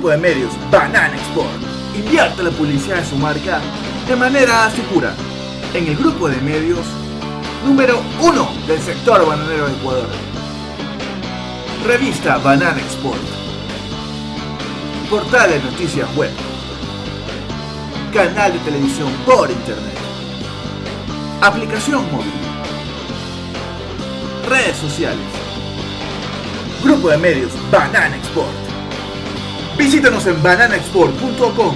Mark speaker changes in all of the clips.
Speaker 1: Grupo de medios Banana Export invierte la publicidad de su marca de manera segura en el grupo de medios número 1 del sector bananero de Ecuador. Revista Banana Export. Portal de noticias web. Canal de televisión por internet. Aplicación móvil. Redes sociales. Grupo de medios Banana Export. Visítanos en bananaexport.com.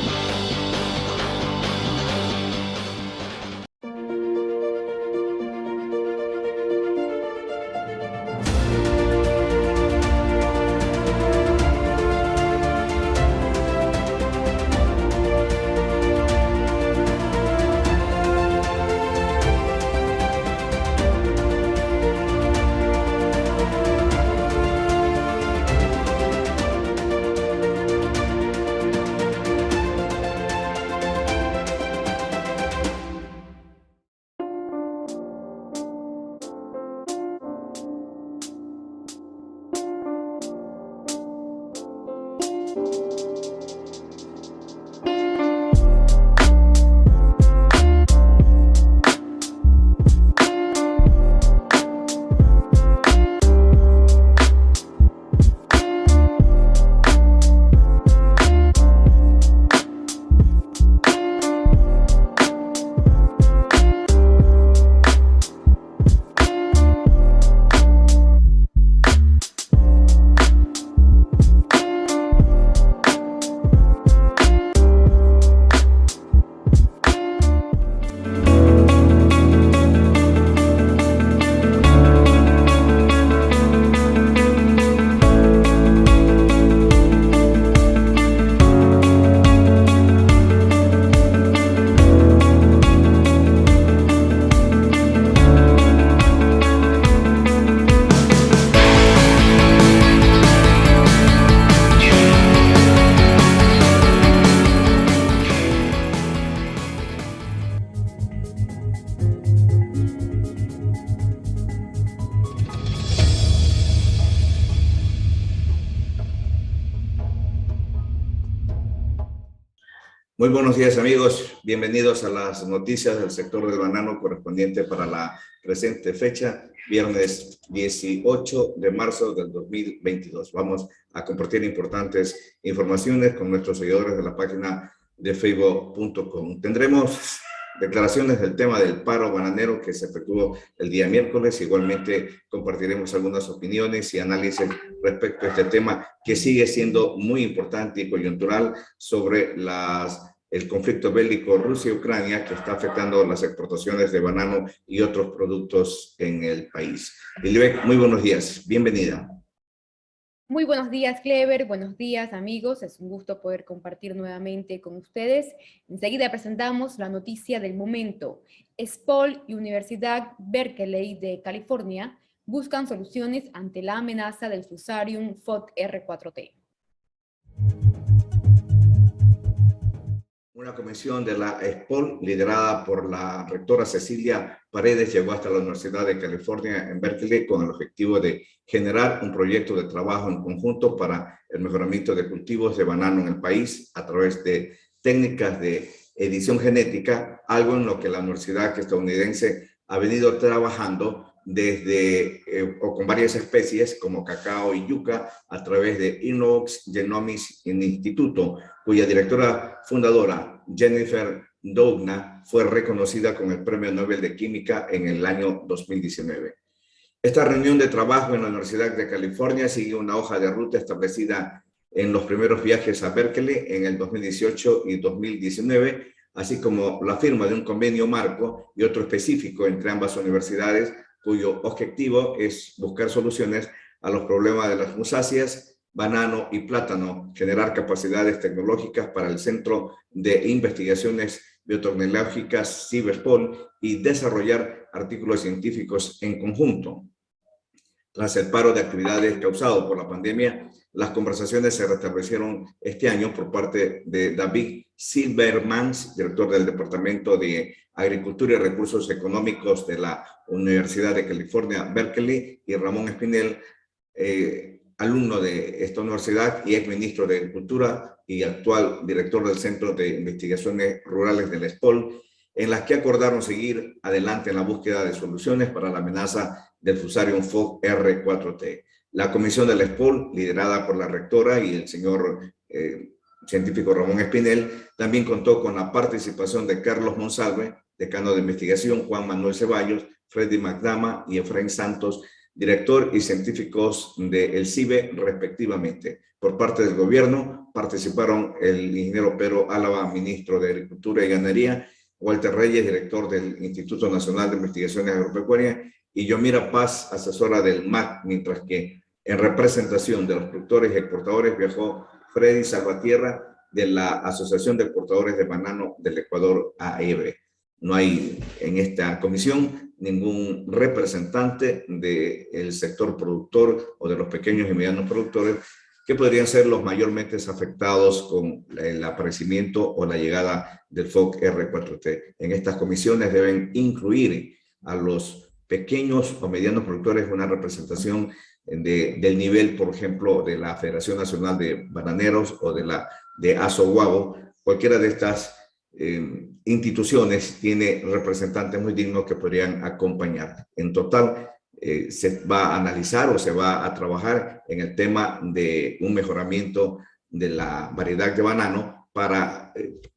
Speaker 2: Muy buenos días, amigos. Bienvenidos a las noticias del sector del banano correspondiente para la presente fecha, viernes 18 de marzo del 2022. Vamos a compartir importantes informaciones con nuestros seguidores de la página de facebook.com. Tendremos declaraciones del tema del paro bananero que se efectuó el día miércoles. Igualmente compartiremos algunas opiniones y análisis respecto a este tema que sigue siendo muy importante y coyuntural sobre el conflicto bélico Rusia-Ucrania que está afectando las exportaciones de banano y otros productos en el país. Lilibec, muy buenos días. Bienvenida.
Speaker 3: Muy buenos días, Clever. Buenos días, amigos. Es un gusto poder compartir nuevamente con ustedes. Enseguida presentamos la noticia del momento. SPOL y Universidad Berkeley de California buscan soluciones ante la amenaza del Fusarium FODR4T.
Speaker 2: Una comisión de la SPOL, liderada por la rectora Cecilia Paredes, llegó hasta la Universidad de California en Berkeley con el objetivo de generar un proyecto de trabajo en conjunto para el mejoramiento de cultivos de banano en el país a través de técnicas de edición genética, algo en lo que la universidad estadounidense ha venido trabajando o con varias especies como cacao y yuca a través de Innovox Genomics Instituto, cuya directora fundadora, Jennifer Doudna, fue reconocida con el Premio Nobel de Química en el año 2019. Esta reunión de trabajo en la Universidad de California sigue una hoja de ruta establecida en los primeros viajes a Berkeley en el 2018 y 2019, así como la firma de un convenio marco y otro específico entre ambas universidades, cuyo objetivo es buscar soluciones a los problemas de las musáceas, banano y plátano, generar capacidades tecnológicas para el Centro de Investigaciones Biotecnológicas CIBERPOL y desarrollar artículos científicos en conjunto. Tras el paro de actividades causado por la pandemia, las conversaciones se restablecieron este año por parte de David Silvermans, director del Departamento de Agricultura y Recursos Económicos de la Universidad de California, Berkeley, y Ramón Espinel, alumno de esta universidad y exministro de Agricultura y actual director del Centro de Investigaciones Rurales del SPOL, en las que acordaron seguir adelante en la búsqueda de soluciones para la amenaza del Fusarium FOC R4T. La comisión del SPOL, liderada por la rectora y el señor científico Ramón Espinel, también contó con la participación de Carlos Monsalve, decano de investigación, Juan Manuel Ceballos, Freddy McDama y Efraín Santos, director y científicos del CIBE, respectivamente. Por parte del gobierno participaron el ingeniero Pedro Álava, ministro de Agricultura y Ganadería, Walter Reyes, director del Instituto Nacional de Investigaciones Agropecuarias, y Yomira Paz, asesora del MAC, mientras que en representación de los productores y exportadores viajó Freddy Salvatierra de la Asociación de Exportadores de Banano del Ecuador, AEB. No hay en esta comisión ningún representante del sector productor o de los pequeños y medianos productores que podrían ser los mayormente afectados con el aparecimiento o la llegada del FOC R4T. En estas comisiones deben incluir a los pequeños o medianos productores una representación del nivel, por ejemplo, de la Federación Nacional de Bananeros o de ASOGUABO. Cualquiera de estas instituciones tiene representantes muy dignos que podrían acompañar. En total, se va a analizar o se va a trabajar en el tema de un mejoramiento de la variedad de banano para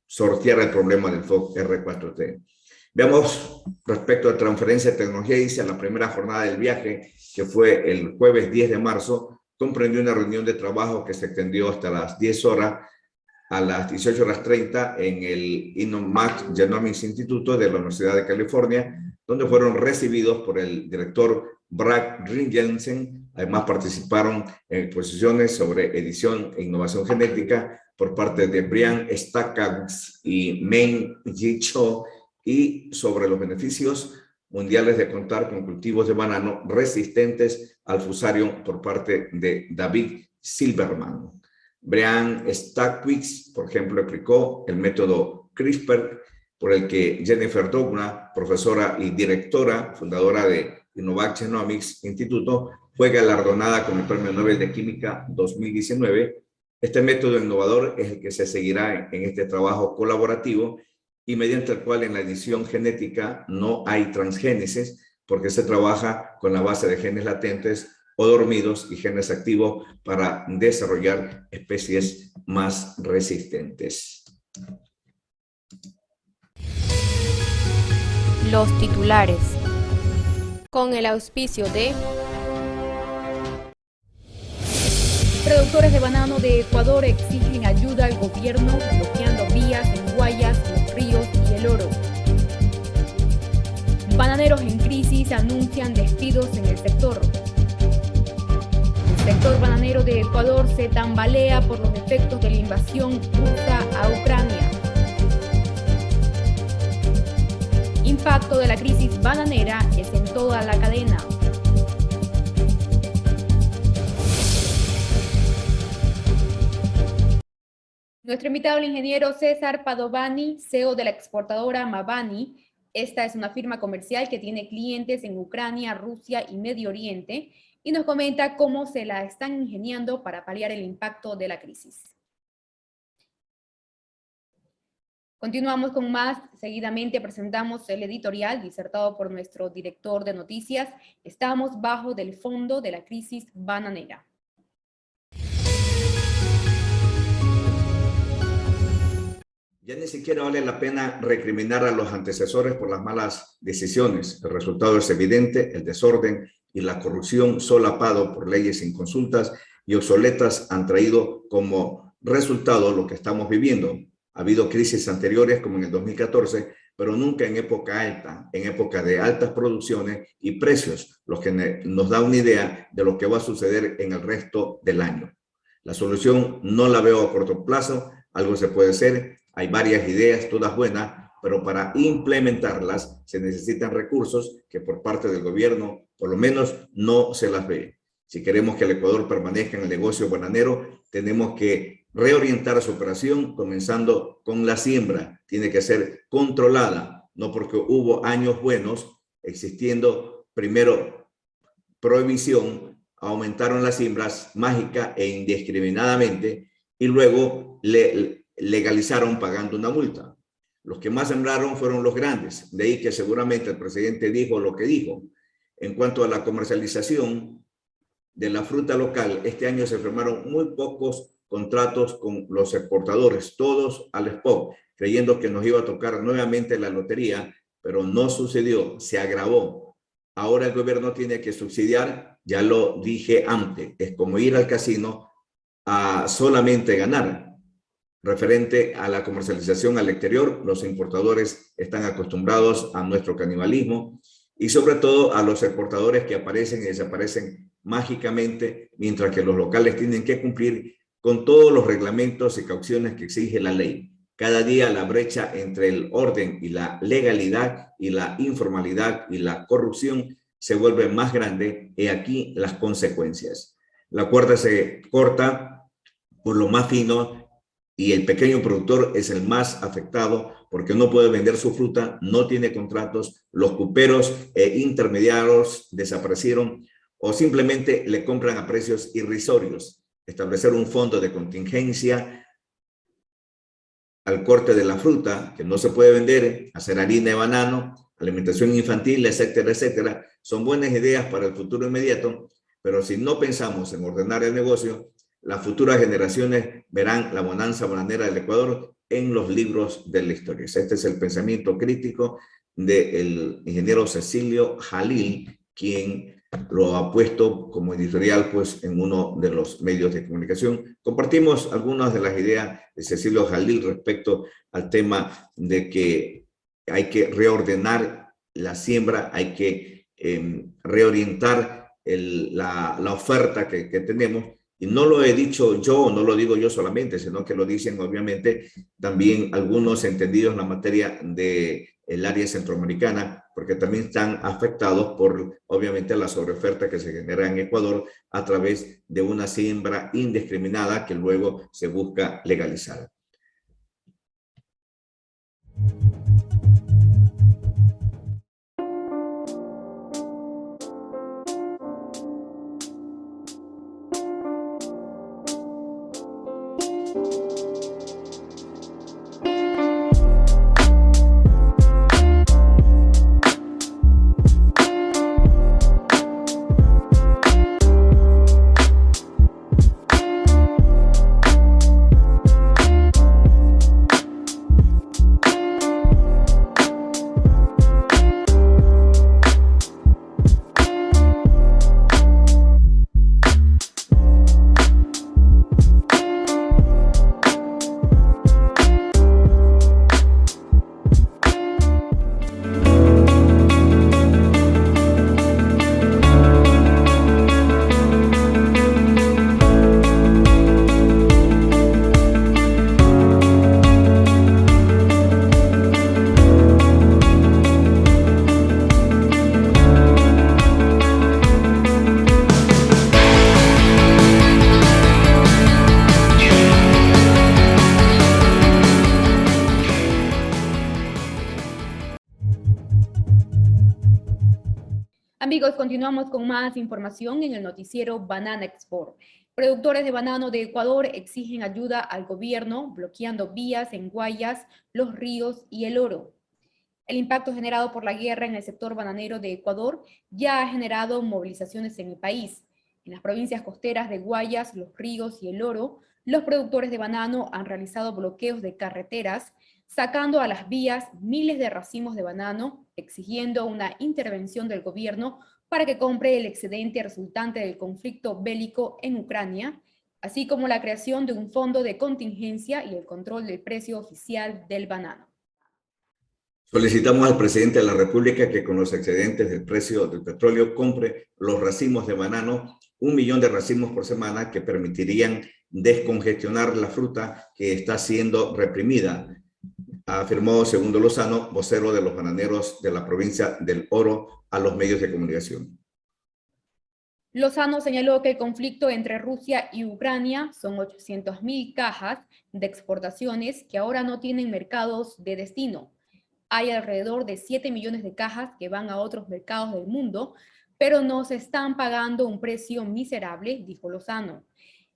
Speaker 2: sortear el problema del FOC R4T. Veamos respecto a transferencia de tecnología, dice la primera jornada del viaje, que fue el jueves 10 de marzo, comprendió una reunión de trabajo que se extendió hasta las 10 horas, a las 18:30 en el INOMAC Genomics Instituto de la Universidad de California, donde fueron recibidos por el director Brad Ringensen. Además participaron en exposiciones sobre edición e innovación genética por parte de Brian Stackhouse y Meng Ji Cho, y sobre los beneficios mundiales de contar con cultivos de banano resistentes al Fusarium por parte de David Silverman. Brian Stackhouse, por ejemplo, explicó el método CRISPR por el que Jennifer Doudna, profesora y directora, fundadora de Innovac Genomics Instituto, fue galardonada con el Premio Nobel de Química 2019. Este método innovador es el que se seguirá en este trabajo colaborativo y mediante el cual en la edición genética no hay transgénesis, porque se trabaja con la base de genes latentes o dormidos y genes activos para desarrollar especies más resistentes.
Speaker 3: Los titulares. Con el auspicio de productores de banano de Ecuador exigen ayuda al gobierno bloqueando vías en Guayas, Los Ríos y El Oro. Bananeros en crisis anuncian despidos en el sector. El sector bananero de Ecuador se tambalea por los efectos de la invasión rusa a Ucrania. Impacto de la crisis bananera es en toda la cadena. Nuestro invitado, el ingeniero César Padovani, CEO de la exportadora Mabani. Esta es una firma comercial que tiene clientes en Ucrania, Rusia y Medio Oriente, y nos comenta cómo se la están ingeniando para paliar el impacto de la crisis. Continuamos con más. Seguidamente presentamos el editorial disertado por nuestro director de noticias. Estamos bajo del fondo de la crisis bananera.
Speaker 2: Ya ni siquiera vale la pena recriminar a los antecesores por las malas decisiones. El resultado es evidente: el desorden y la corrupción solapado por leyes sin consultas y obsoletas han traído como resultado lo que estamos viviendo. Ha habido crisis anteriores como en el 2014, pero nunca en época alta, en época de altas producciones y precios, lo que nos da una idea de lo que va a suceder en el resto del año. La solución no la veo a corto plazo, algo se puede hacer, hay varias ideas, todas buenas, pero para implementarlas se necesitan recursos que por parte del gobierno, por lo menos, no se las ve. Si queremos que el Ecuador permanezca en el negocio bananero, tenemos que reorientar su operación comenzando con la siembra. Tiene que ser controlada, no porque hubo años buenos existiendo primero prohibición, aumentaron las siembras mágica e indiscriminadamente y luego legalizaron pagando una multa. Los que más sembraron fueron los grandes, de ahí que seguramente el presidente dijo lo que dijo. En cuanto a la comercialización de la fruta local, este año se firmaron muy pocos contratos con los exportadores, todos al spot, creyendo que nos iba a tocar nuevamente la lotería, pero no sucedió, se agravó. Ahora el gobierno tiene que subsidiar, ya lo dije antes, es como ir al casino a solamente ganar. Referente a la comercialización al exterior, los importadores están acostumbrados a nuestro canibalismo y sobre todo a los exportadores que aparecen y desaparecen mágicamente, mientras que los locales tienen que cumplir con todos los reglamentos y cauciones que exige la ley. Cada día la brecha entre el orden y la legalidad y la informalidad y la corrupción se vuelve más grande y aquí las consecuencias. La cuerda se corta por lo más fino y el pequeño productor es el más afectado porque no puede vender su fruta, no tiene contratos, los cuperos e intermediarios desaparecieron o simplemente le compran a precios irrisorios. Establecer un fondo de contingencia al corte de la fruta que no se puede vender, hacer harina de banano, alimentación infantil, etcétera, etcétera, son buenas ideas para el futuro inmediato, pero si no pensamos en ordenar el negocio, las futuras generaciones verán la bonanza bananera del Ecuador en los libros de la historia. Este es el pensamiento crítico del ingeniero Cecilio Jalil, quien lo ha puesto como editorial pues, en uno de los medios de comunicación. Compartimos algunas de las ideas de Cecilio Jalil respecto al tema de que hay que reordenar la siembra, hay que reorientar la oferta que tenemos. Y no lo he dicho yo, no lo digo yo solamente, sino que lo dicen obviamente también algunos entendidos en la materia del área centroamericana, porque también están afectados por obviamente la sobreoferta que se genera en Ecuador a través de una siembra indiscriminada que luego se busca legalizar.
Speaker 3: Amigos, continuamos con más información en el noticiero Banana Export. Productores de banano de Ecuador exigen ayuda al gobierno, bloqueando vías en Guayas, Los Ríos y El Oro. El impacto generado por la guerra en el sector bananero de Ecuador ya ha generado movilizaciones en el país. En las provincias costeras de Guayas, Los Ríos y El Oro, los productores de banano han realizado bloqueos de carreteras, sacando a las vías miles de racimos de banano, exigiendo una intervención del gobierno para que compre el excedente resultante del conflicto bélico en Ucrania, así como la creación de un fondo de contingencia y el control del precio oficial del banano.
Speaker 2: Solicitamos al presidente de la República que con los excedentes del precio del petróleo compre los racimos de banano, 1 millón de racimos por semana que permitirían descongestionar la fruta que está siendo reprimida, afirmó Segundo Lozano, vocero de los bananeros de la provincia del Oro, a los medios de comunicación.
Speaker 3: Lozano señaló que el conflicto entre Rusia y Ucrania son 800.000 cajas de exportaciones que ahora no tienen mercados de destino. Hay alrededor de 7 millones de cajas que van a otros mercados del mundo, pero nos están pagando un precio miserable, dijo Lozano.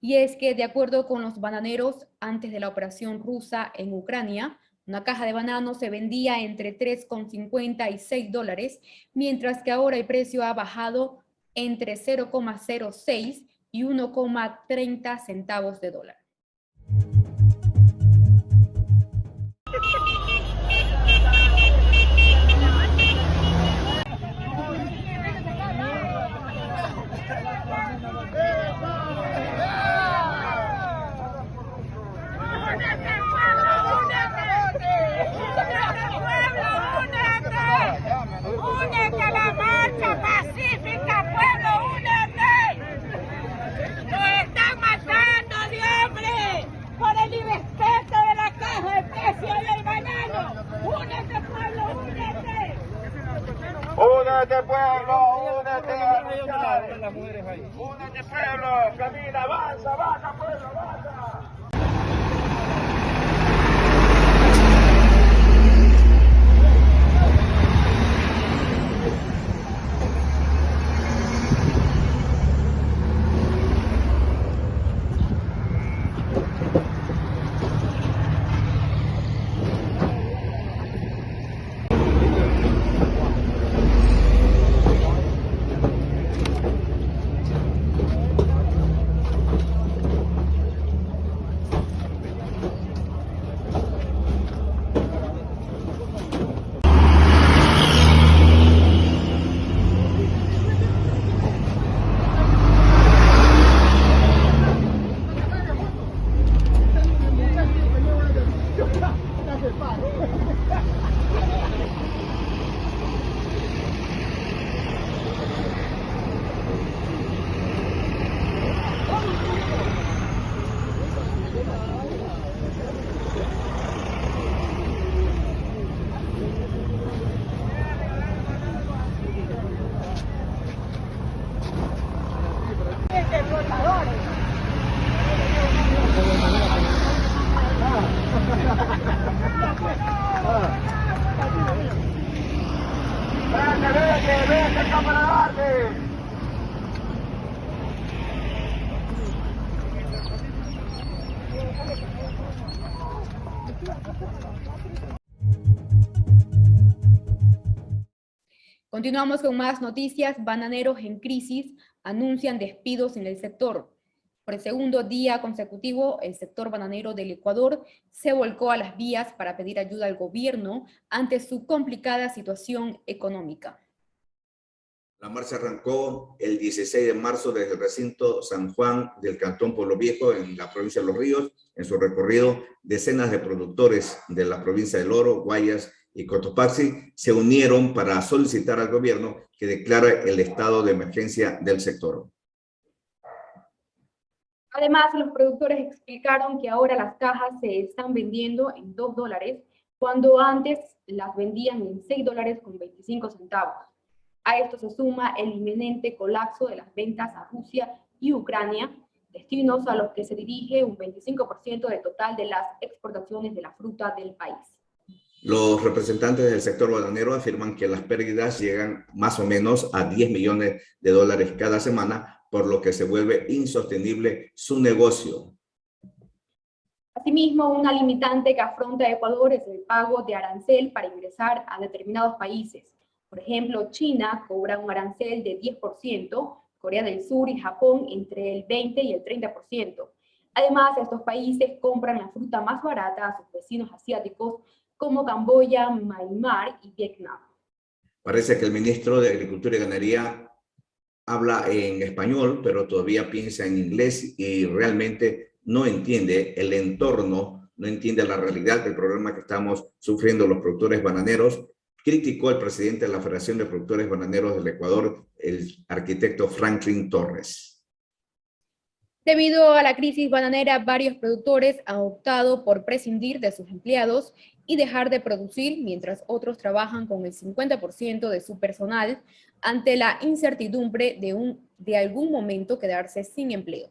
Speaker 3: Y es que, de acuerdo con los bananeros, antes de la operación rusa en Ucrania, una caja de bananos se vendía entre 3,50 y $6, mientras que ahora el precio ha bajado entre 0,06 y 1,30 centavos de dólar.
Speaker 4: ¡Únete a la marcha pacífica, pueblo, únete! ¡Nos están matando de hambre por el irrespeto de la caja de precio del banano! ¡Únete, pueblo, únete!
Speaker 5: ¡Únete, pueblo! ¡Únete a la lucha! ¡Únete, pueblo! ¡Camina, avanza, avanza, pueblo, avanza! ¡Vete, camarada!
Speaker 3: Continuamos con más noticias. Bananeros en crisis anuncian despidos en el sector. Por el segundo día consecutivo, el sector bananero del Ecuador se volcó a las vías para pedir ayuda al gobierno ante su complicada situación económica.
Speaker 2: La marcha arrancó el 16 de marzo desde el recinto San Juan del Cantón Pueblo Viejo en la provincia de Los Ríos. En su recorrido, decenas de productores de la provincia del Oro, Guayas y Cotopaxi se unieron para solicitar al gobierno que declare el estado de emergencia del sector.
Speaker 3: Además, los productores explicaron que ahora las cajas se están vendiendo en $2, cuando antes las vendían en $6,25. A esto se suma el inminente colapso de las ventas a Rusia y Ucrania, destinos a los que se dirige un 25% del total de las exportaciones de la fruta del país.
Speaker 2: Los representantes del sector bananero afirman que las pérdidas llegan más o menos a $10 millones cada semana, por lo que se vuelve insostenible su negocio.
Speaker 3: Asimismo, una limitante que afronta Ecuador es el pago de arancel para ingresar a determinados países. Por ejemplo, China cobra un arancel de 10%, Corea del Sur y Japón entre el 20 y el 30%. Además, estos países compran la fruta más barata a sus vecinos asiáticos como Camboya, Myanmar y Vietnam.
Speaker 2: Parece que el ministro de Agricultura y Ganadería habla en español, pero todavía piensa en inglés y realmente no entiende el entorno, no entiende la realidad del problema que estamos sufriendo los productores bananeros. Criticó al presidente de la Federación de Productores Bananeros del Ecuador, el arquitecto Franklin Torres.
Speaker 3: Debido a la crisis bananera, varios productores han optado por prescindir de sus empleados y dejar de producir, mientras otros trabajan con el 50% de su personal ante la incertidumbre de algún momento quedarse sin empleo.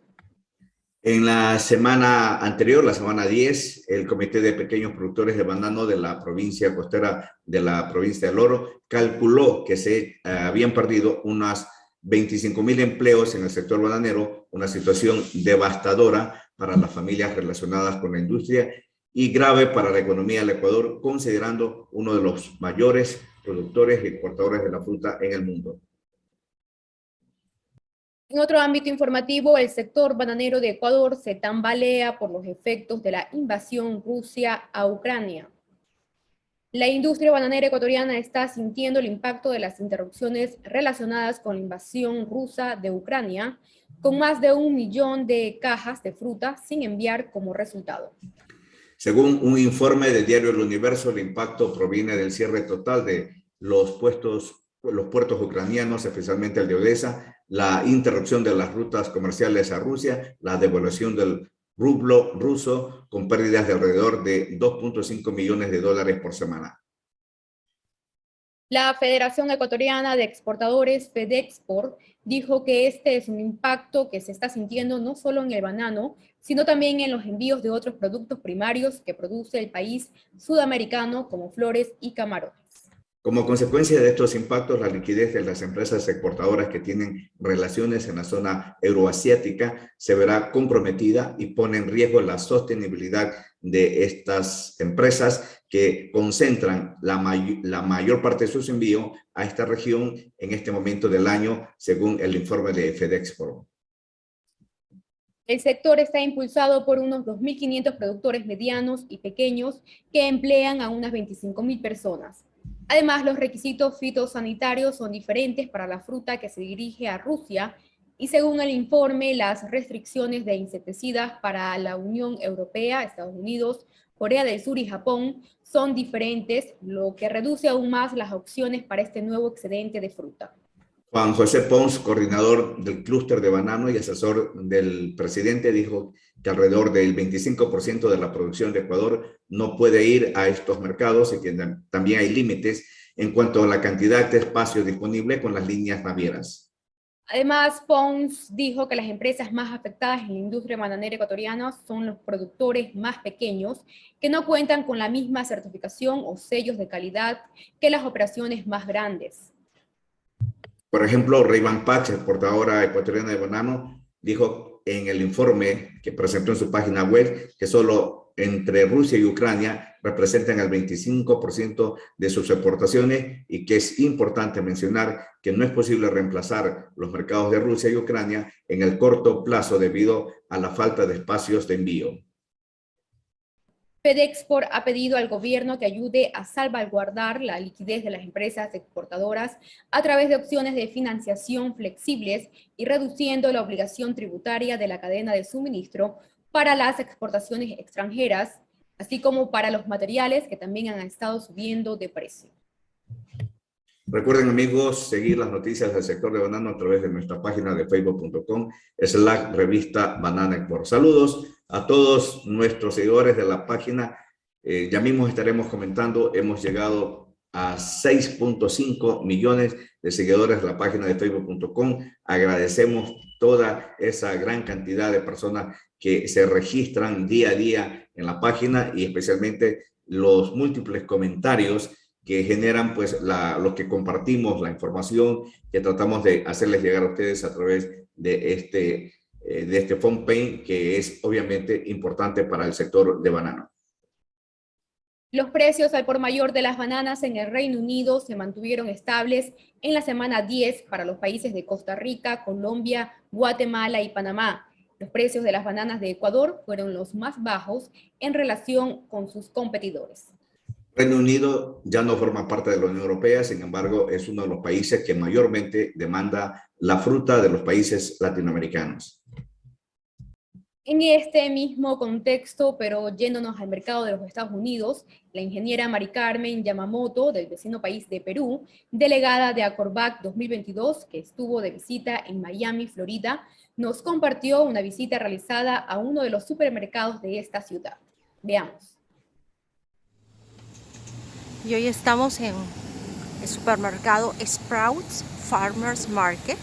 Speaker 2: En la semana anterior, la semana 10, el Comité de Pequeños Productores de Banano de la provincia costera de la provincia del Oro calculó que se habían perdido unas 25.000 empleos en el sector bananero, una situación devastadora para las familias relacionadas con la industria y grave para la economía del Ecuador, considerando uno de los mayores productores y exportadores de la fruta en el mundo.
Speaker 3: En otro ámbito informativo, el sector bananero de Ecuador se tambalea por los efectos de la invasión Rusia a Ucrania. La industria bananera ecuatoriana está sintiendo el impacto de las interrupciones relacionadas con la invasión rusa de Ucrania, con más de 1 millón de cajas de fruta sin enviar como resultado.
Speaker 2: Según un informe del diario El Universo, el impacto proviene del cierre total de los puertos ucranianos, especialmente el de Odesa, la interrupción de las rutas comerciales a Rusia, la devaluación del rublo ruso con pérdidas de alrededor de $2.5 millones por semana.
Speaker 3: La Federación Ecuatoriana de Exportadores, FEDEXPORT, dijo que este es un impacto que se está sintiendo no solo en el banano, sino también en los envíos de otros productos primarios que produce el país sudamericano, como flores y camarones.
Speaker 2: Como consecuencia de estos impactos, la liquidez de las empresas exportadoras que tienen relaciones en la zona euroasiática se verá comprometida y pone en riesgo la sostenibilidad de estas empresas que concentran la mayor parte de sus envíos a esta región en este momento del año, según el informe de FEDEXPORT.
Speaker 3: El sector está impulsado por unos 2.500 productores medianos y pequeños que emplean a unas 25.000 personas. Además, los requisitos fitosanitarios son diferentes para la fruta que se dirige a Rusia y, según el informe, las restricciones de insecticidas para la Unión Europea, Estados Unidos, Corea del Sur y Japón son diferentes, lo que reduce aún más las opciones para este nuevo excedente de fruta.
Speaker 2: Juan José Pons, coordinador del clúster de banano y asesor del presidente, dijo que alrededor del 25% de la producción de Ecuador no puede ir a estos mercados y que también hay límites en cuanto a la cantidad de espacio disponible con las líneas navieras.
Speaker 3: Además, Pons dijo que las empresas más afectadas en la industria bananera ecuatoriana son los productores más pequeños que no cuentan con la misma certificación o sellos de calidad que las operaciones más grandes.
Speaker 2: Por ejemplo, Ray-Ban Patch, exportadora ecuatoriana de banano, dijo en el informe que presentó en su página web que solo entre Rusia y Ucrania representan el 25% de sus exportaciones y que es importante mencionar que no es posible reemplazar los mercados de Rusia y Ucrania en el corto plazo debido a la falta de espacios de envío.
Speaker 3: FEDEXPORT ha pedido al gobierno que ayude a salvaguardar la liquidez de las empresas exportadoras a través de opciones de financiación flexibles y reduciendo la obligación tributaria de la cadena de suministro para las exportaciones extranjeras, así como para los materiales que también han estado subiendo de precio.
Speaker 2: Recuerden, amigos, seguir las noticias del sector de banano a través de nuestra página de facebook.com/revista Banana Export. Saludos a todos nuestros seguidores de la página. Ya mismo estaremos comentando, hemos llegado a 6.5 millones de seguidores de la página de facebook.com. Agradecemos toda esa gran cantidad de personas que se registran día a día en la página y especialmente los múltiples comentarios que generan pues los que compartimos la información que tratamos de hacerles llegar a ustedes a través de este fanpage que es obviamente importante para el sector de banano.
Speaker 3: Los precios al por mayor de las bananas en el Reino Unido se mantuvieron estables en la semana 10 para los países de Costa Rica, Colombia, Guatemala y Panamá. Los precios de las bananas de Ecuador fueron los más bajos en relación con sus competidores.
Speaker 2: Reino Unido ya no forma parte de la Unión Europea, sin embargo, es uno de los países que mayormente demanda la fruta de los países latinoamericanos.
Speaker 3: En este mismo contexto, pero yéndonos al mercado de los Estados Unidos, la ingeniera Mari Carmen Yamamoto, del vecino país de Perú, delegada de Acorbac 2022, que estuvo de visita en Miami, Florida, nos compartió una visita realizada a uno de los supermercados de esta ciudad. Veamos.
Speaker 6: Y hoy estamos en el supermercado Sprouts Farmers Market.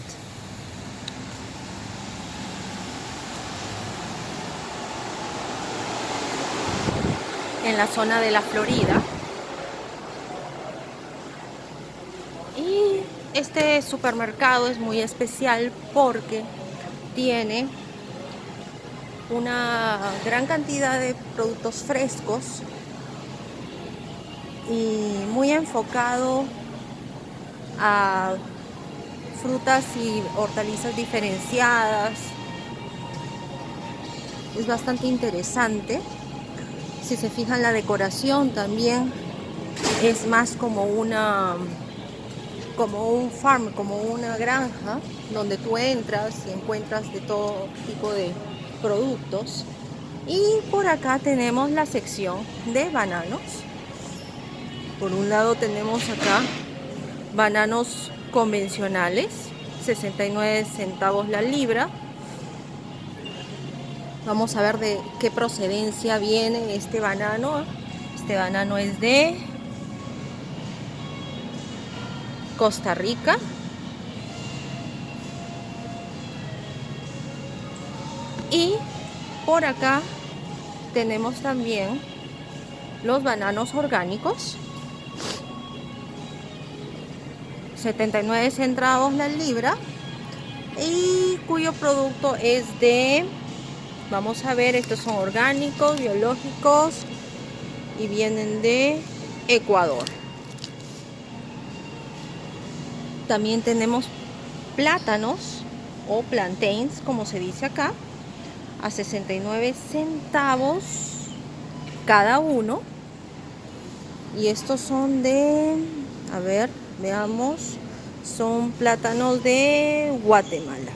Speaker 6: En la zona de la Florida. Y Este supermercado es muy especial porque tiene una gran cantidad de productos frescos y muy enfocado a frutas y hortalizas diferenciadas. Es bastante interesante. Si se fijan, la decoración también es más como un farm, como una granja donde tú entras y encuentras de todo tipo de productos. Y por acá tenemos la sección de bananos. Por un lado tenemos acá bananos convencionales, 69 centavos la libra. Vamos a ver de qué procedencia viene este banano. Este banano es de Costa Rica. Y por acá tenemos también los bananos orgánicos, 79 centavos la libra, y cuyo producto es de, vamos a ver, estos son orgánicos, biológicos y vienen de Ecuador. También tenemos plátanos o plantains, como se dice acá, a 69 centavos cada uno. Y estos son de, a ver, veamos, son plátanos de Guatemala.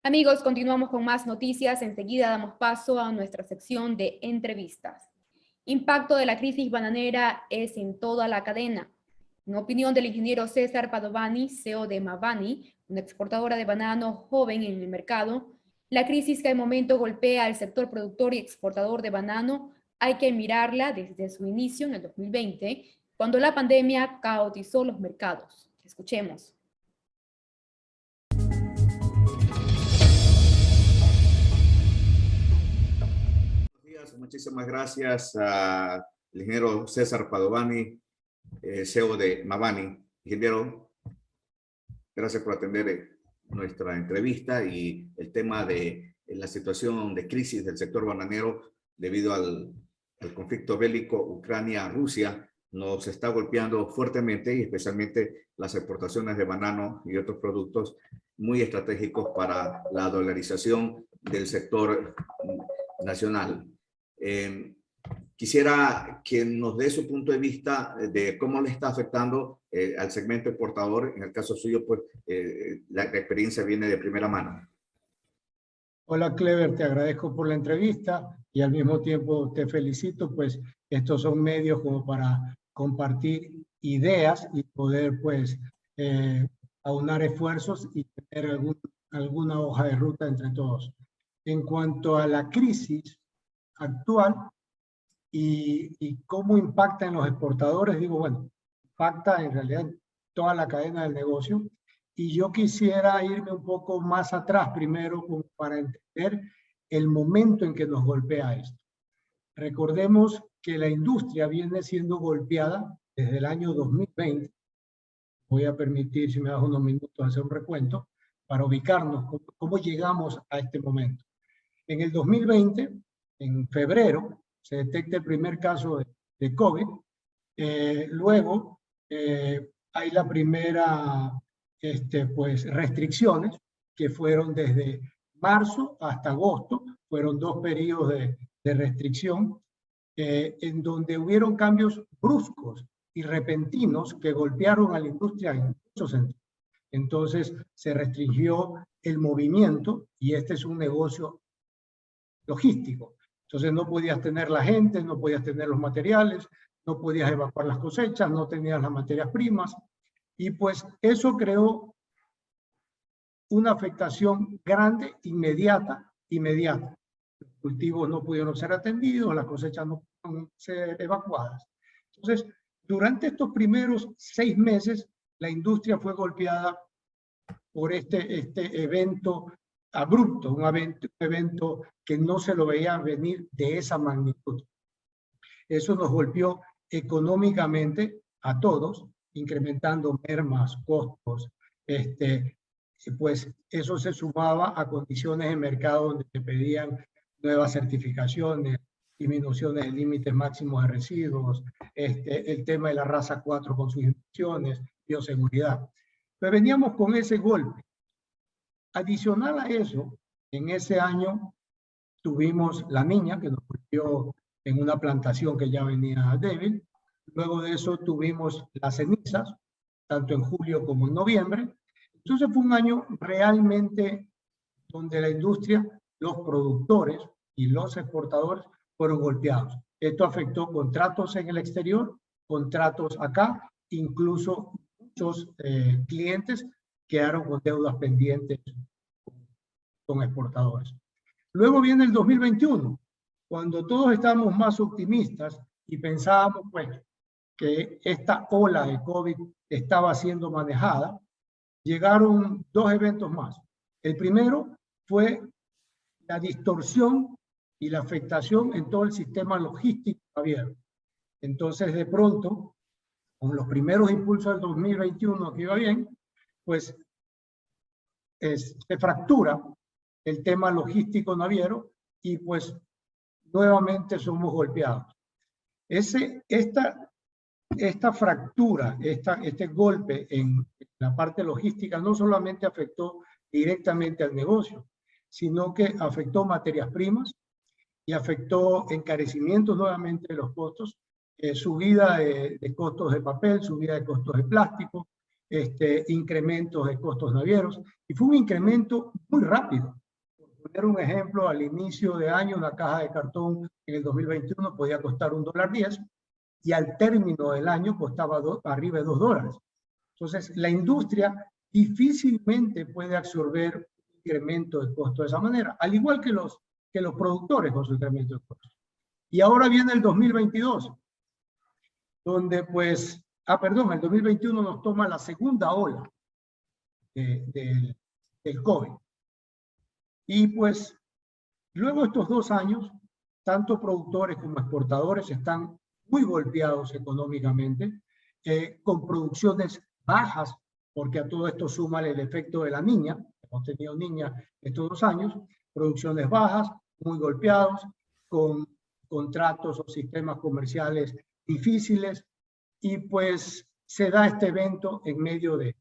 Speaker 3: Amigos, continuamos con más noticias. Enseguida damos paso a nuestra sección de entrevistas. Impacto de la crisis bananera es en toda la cadena. En opinión del ingeniero César Padovani, CEO de Mavani, una exportadora de banano joven en el mercado, la crisis que al momento golpea al sector productor y exportador de banano hay que mirarla desde su inicio en el 2020, cuando la pandemia caotizó los mercados. Escuchemos.
Speaker 2: Muchísimas gracias al ingeniero César Padovani, CEO de Mavani. Ingeniero, gracias por atender nuestra entrevista y el tema de la situación de crisis del sector bananero debido al conflicto bélico Ucrania-Rusia nos está golpeando fuertemente, y especialmente las exportaciones de banano y otros productos muy estratégicos para la dolarización del sector nacional. Quisiera que nos dé su punto de vista de cómo le está afectando al segmento exportador. En el caso suyo, pues la experiencia viene de primera mano.
Speaker 7: Hola Clever, te agradezco por la entrevista y al mismo tiempo te felicito, pues estos son medios como para compartir ideas y poder pues aunar esfuerzos y tener alguna hoja de ruta entre todos. En cuanto a la crisis actual y cómo impacta en los exportadores, digo, bueno, impacta en realidad en toda la cadena del negocio, y yo quisiera irme un poco más atrás primero para entender el momento en que nos golpea esto. Recordemos que la industria viene siendo golpeada desde el año 2020. Voy a permitir, si me das unos minutos, hacer un recuento para ubicarnos cómo llegamos a este momento. En el 2020, en febrero, se detecta el primer caso de COVID. Luego hay la primera pues, restricciones que fueron desde marzo hasta agosto, fueron 2 periodos de restricción, en donde hubieron cambios bruscos y repentinos que golpearon a la industria en muchos sentidos. Entonces se restringió el movimiento y este es un negocio logístico. Entonces no podías tener la gente, no podías tener los materiales, no podías evacuar las cosechas, no tenías las materias primas y pues eso creó una afectación grande, inmediata. Los cultivos no pudieron ser atendidos, las cosechas no pudieron ser evacuadas. Entonces, durante estos primeros 6 meses, la industria fue golpeada por este evento abrupto, un evento que no se lo veía venir de esa magnitud. Eso nos golpeó económicamente a todos, incrementando mermas, costos, pues eso se sumaba a condiciones de mercado donde se pedían nuevas certificaciones, disminuciones de límites máximos de residuos, el tema de la raza 4 con sus inspecciones, bioseguridad. Pues veníamos con ese golpe. Adicional a eso, en ese año tuvimos la niña que nos golpeó en una plantación que ya venía débil. Luego de eso tuvimos las cenizas, tanto en julio como en noviembre. Entonces fue un año realmente donde la industria, los productores y los exportadores fueron golpeados. Esto afectó contratos en el exterior, contratos acá, incluso muchos clientes quedaron con deudas pendientes con exportadores. Luego viene el 2021, cuando todos estábamos más optimistas y pensábamos pues, que esta ola de COVID estaba siendo manejada, llegaron 2 eventos más. El primero fue la distorsión y la afectación en todo el sistema logístico abierto. Entonces, de pronto, con los primeros impulsos del 2021 que iba bien, pues se fractura el tema logístico naviero y pues nuevamente somos golpeados. Esta fractura, este golpe en la parte logística no solamente afectó directamente al negocio, sino que afectó materias primas y afectó encarecimientos nuevamente de los costos, subida de costos de papel, subida de costos de plástico, incrementos de costos navieros, y fue un incremento muy rápido. Por poner un ejemplo, al inicio de año una caja de cartón en el 2021 podía costar $1.10 y al término del año costaba arriba de $2. Entonces, la industria difícilmente puede absorber un incremento de costo de esa manera, al igual que los productores con su incremento de costo. Y ahora viene el 2022, donde pues, el 2021 nos toma la segunda ola del COVID. Y pues, luego de estos 2 años, tanto productores como exportadores están muy golpeados económicamente, con producciones bajas, porque a todo esto suma el efecto de la niña, hemos tenido niña estos 2 años, producciones bajas, muy golpeados, con contratos o sistemas comerciales difíciles, y pues se da este evento en medio de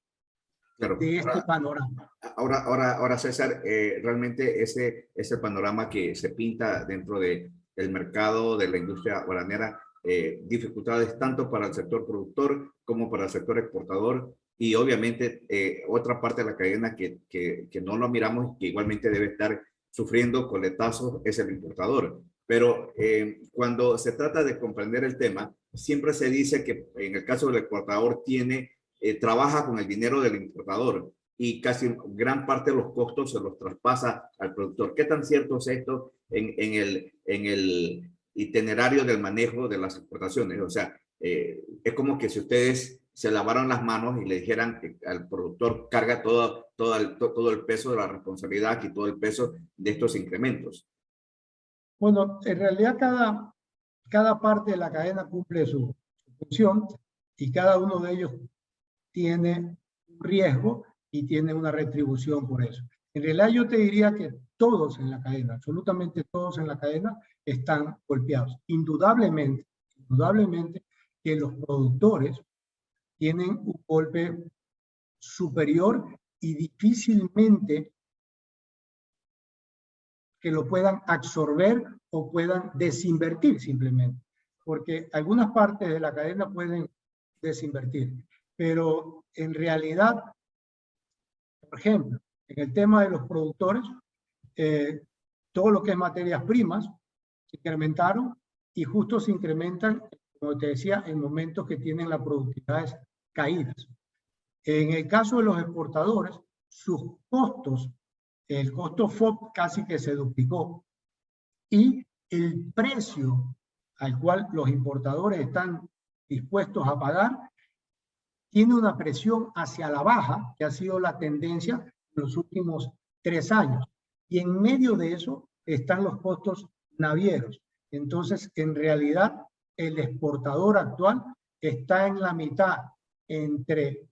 Speaker 7: este panorama.
Speaker 2: Ahora César, realmente ese es el panorama que se pinta dentro del mercado de la industria bananera, dificultades tanto para el sector productor como para el sector exportador, y obviamente otra parte de la cadena que no lo miramos y que igualmente debe estar sufriendo coletazos es el importador. Pero cuando se trata de comprender el tema, siempre se dice que en el caso del exportador trabaja con el dinero del importador y casi gran parte de los costos se los traspasa al productor. ¿Qué tan cierto es esto en el itinerario del manejo de las exportaciones? O sea, es como que si ustedes se lavaron las manos y le dijeran que al productor carga todo el peso de la responsabilidad y todo el peso de estos incrementos.
Speaker 7: Bueno, en realidad cada parte de la cadena cumple su función y cada uno de ellos tiene un riesgo y tiene una retribución por eso. En realidad yo te diría que todos en la cadena, absolutamente todos en la cadena están golpeados. Indudablemente que los productores tienen un golpe superior y difícilmente que lo puedan absorber o puedan desinvertir simplemente, porque algunas partes de la cadena pueden desinvertir, pero en realidad, por ejemplo, en el tema de los productores, todo lo que es materias primas se incrementaron y justo se incrementan, como te decía, en momentos que tienen las productividades caídas. En el caso de los exportadores, sus costos, el costo FOB casi que se duplicó y el precio al cual los importadores están dispuestos a pagar tiene una presión hacia la baja, que ha sido la tendencia en los últimos 3 años. Y en medio de eso están los costos navieros. Entonces, en realidad, el exportador actual está en la mitad entre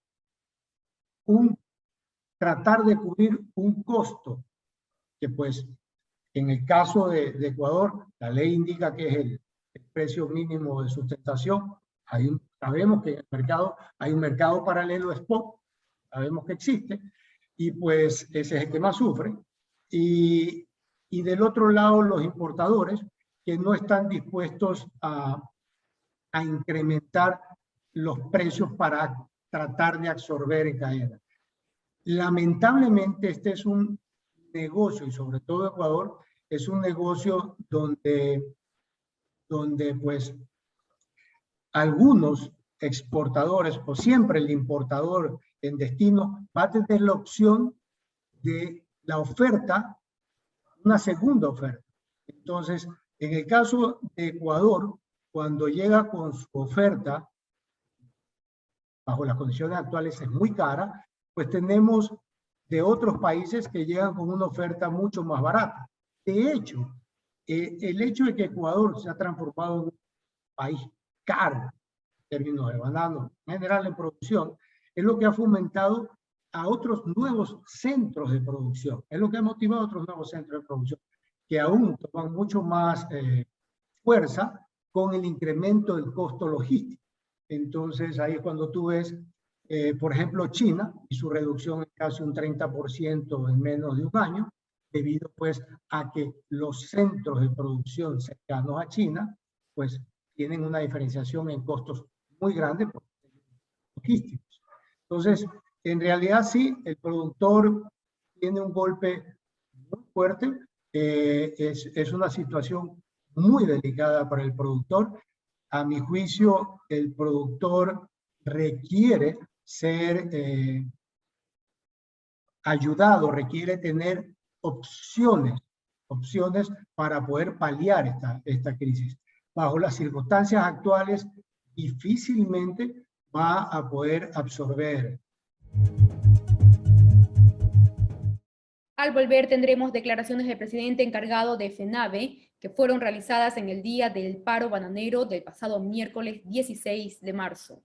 Speaker 7: tratar de cubrir un costo que, pues, en el caso de Ecuador, la ley indica que es el precio mínimo de sustentación. Sabemos que en el mercado hay un mercado paralelo spot, sabemos que existe, y pues ese es el que más sufre. Y del otro lado, los importadores que no están dispuestos a incrementar los precios para tratar de absorber en cadena. Lamentablemente, este es un negocio, y sobre todo Ecuador, es un negocio donde pues algunos exportadores, o siempre el importador en destino, va a tener la opción de la oferta, una segunda oferta. Entonces, en el caso de Ecuador, cuando llega con su oferta, bajo las condiciones actuales es muy cara, pues tenemos de otros países que llegan con una oferta mucho más barata. De hecho, el hecho de que Ecuador se ha transformado en un país caro en términos de banano, en general en producción, es lo que ha fomentado a otros nuevos centros de producción. Es lo que ha motivado a otros nuevos centros de producción, que aún toman mucho más fuerza con el incremento del costo logístico. Entonces, ahí es cuando tú ves, por ejemplo, China y su reducción en casi un 30% en menos de un año, debido pues a que los centros de producción cercanos a China, pues tienen una diferenciación en costos muy grande por logísticos. Entonces, en realidad sí, el productor tiene un golpe muy fuerte, es una situación muy delicada para el productor. A mi juicio, el productor requiere ser ayudado, requiere tener opciones para poder paliar esta crisis. Bajo las circunstancias actuales, difícilmente va a poder absorber.
Speaker 3: Al volver tendremos declaraciones del presidente encargado de FENAVE que fueron realizadas en el día del paro bananero del pasado miércoles 16 de marzo.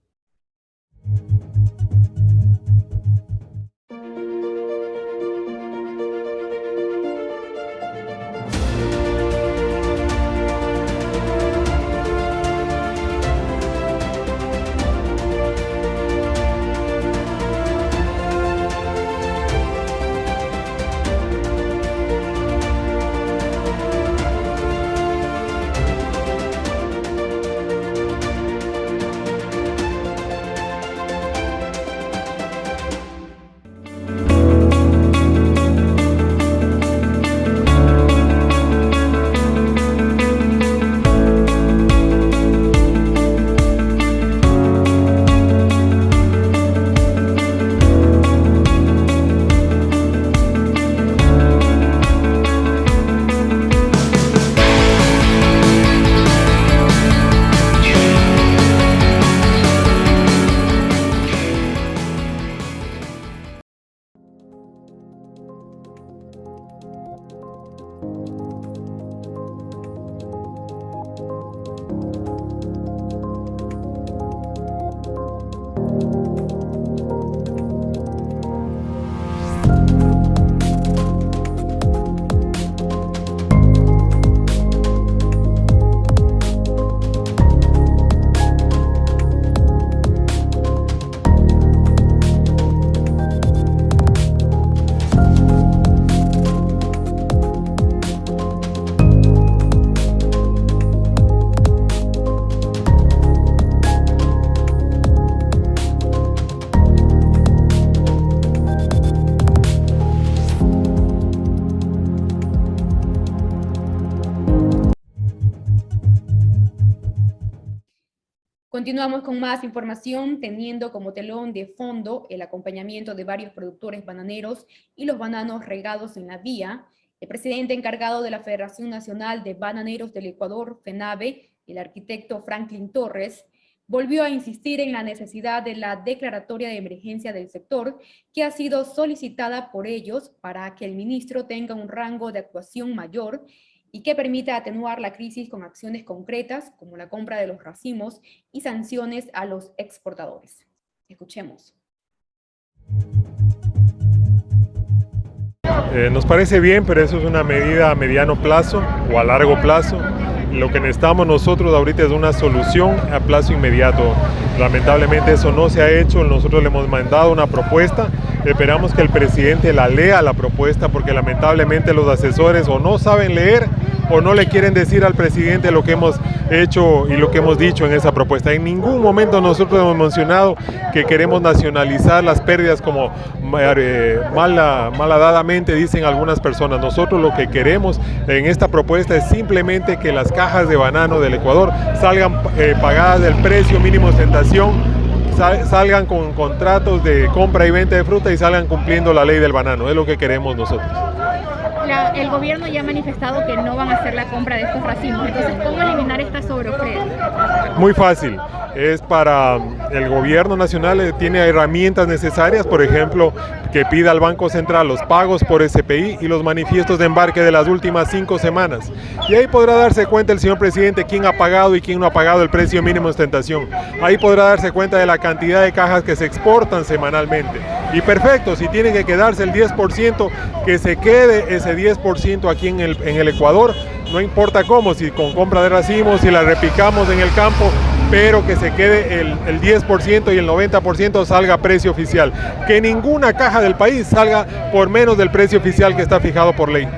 Speaker 3: Continuamos con más información, teniendo como telón de fondo el acompañamiento de varios productores bananeros y los bananos regados en la vía. El presidente encargado de la Federación Nacional de Bananeros del Ecuador, FENABE, el arquitecto Franklin Torres, volvió a insistir en la necesidad de la declaratoria de emergencia del sector, que ha sido solicitada por ellos para que el ministro tenga un rango de actuación mayor y que permita atenuar la crisis con acciones concretas, como la compra de los racimos y sanciones a los exportadores. Escuchemos.
Speaker 8: Nos parece bien, pero eso es una medida a mediano plazo o a largo plazo. Lo que necesitamos nosotros ahorita es una solución a plazo inmediato. Lamentablemente eso no se ha hecho, nosotros le hemos mandado una propuesta, esperamos que el presidente la lea la propuesta, porque lamentablemente los asesores o no saben leer o no le quieren decir al presidente lo que hemos hecho y lo que hemos dicho en esa propuesta. En ningún momento nosotros hemos mencionado que queremos nacionalizar las pérdidas como malhadadamente dicen algunas personas. Nosotros lo que queremos en esta propuesta es simplemente que las cajas de banano del Ecuador salgan pagadas del precio mínimo de ostentación, salgan con contratos de compra y venta de fruta y salgan cumpliendo la ley del banano. Es lo que queremos nosotros.
Speaker 9: El gobierno ya ha manifestado que no van a hacer la compra de estos racimos. Entonces, ¿cómo eliminar esta sobreoferta?
Speaker 8: Muy fácil. Es para el gobierno nacional, tiene herramientas necesarias, por ejemplo, que pida al Banco Central los pagos por SPI y los manifiestos de embarque de las últimas 5 semanas. Y ahí podrá darse cuenta el señor presidente quién ha pagado y quién no ha pagado el precio mínimo de ostentación. Ahí podrá darse cuenta de la cantidad de cajas que se exportan semanalmente. Y perfecto, si tiene que quedarse el 10%, que se quede ese 10% aquí en el Ecuador, no importa cómo, si con compra de racimos, si la repicamos en el campo, pero que se quede el 10% y el 90% salga a precio oficial. Que ninguna caja del país salga por menos del precio oficial que está fijado por ley.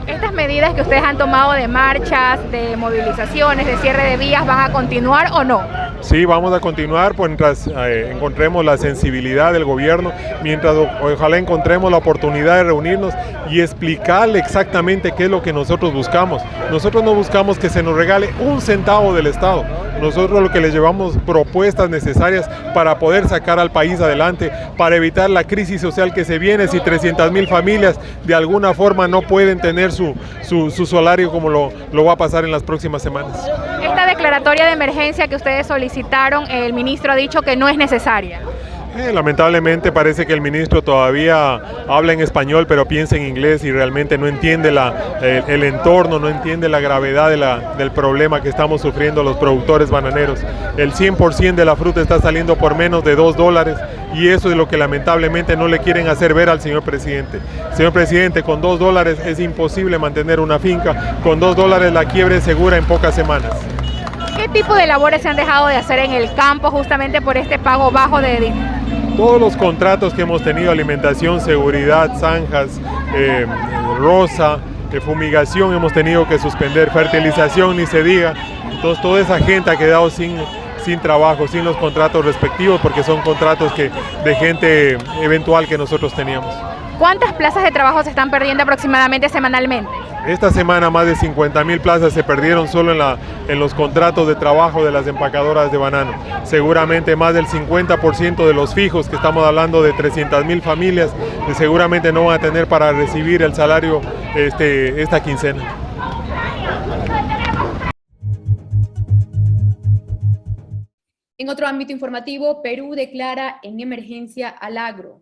Speaker 9: ¿Estas medidas que ustedes han tomado de marchas, de movilizaciones, de cierre de vías, van a continuar o no?
Speaker 8: Sí, vamos a continuar mientras encontremos la sensibilidad del gobierno, mientras ojalá encontremos la oportunidad de reunirnos y explicarle exactamente qué es lo que nosotros buscamos. Nosotros no buscamos que se nos regale un centavo del Estado. Nosotros lo que les llevamos propuestas necesarias para poder sacar al país adelante, para evitar la crisis social que se viene si 300,000 familias de alguna forma no pueden tener su salario como lo va a pasar en las próximas semanas.
Speaker 9: Esta declaratoria de emergencia que ustedes solicitaron, el ministro ha dicho que no es necesaria.
Speaker 8: Lamentablemente parece que el ministro todavía habla en español pero piensa en inglés y realmente no entiende el entorno, no entiende la gravedad del problema que estamos sufriendo los productores bananeros. El 100% de la fruta está saliendo por menos de $2 y eso es lo que lamentablemente no le quieren hacer ver al señor presidente. Señor presidente, con $2 es imposible mantener una finca, con $2 la quiebra es segura en pocas semanas.
Speaker 9: ¿Qué tipo de labores se han dejado de hacer en el campo justamente por este pago bajo de dinero?
Speaker 8: Todos los contratos que hemos tenido, alimentación, seguridad, zanjas, roza, fumigación, hemos tenido que suspender, fertilización ni se diga. Entonces toda esa gente ha quedado sin trabajo, sin los contratos respectivos, porque son contratos de gente eventual que nosotros teníamos.
Speaker 9: ¿Cuántas plazas de trabajo se están perdiendo aproximadamente semanalmente?
Speaker 8: Esta semana más de 50,000 plazas se perdieron solo en los contratos de trabajo de las empacadoras de banano. Seguramente más del 50% de los fijos, que estamos hablando de 300,000 familias, seguramente no van a tener para recibir el salario esta quincena.
Speaker 3: En otro ámbito informativo, Perú declara en emergencia al agro.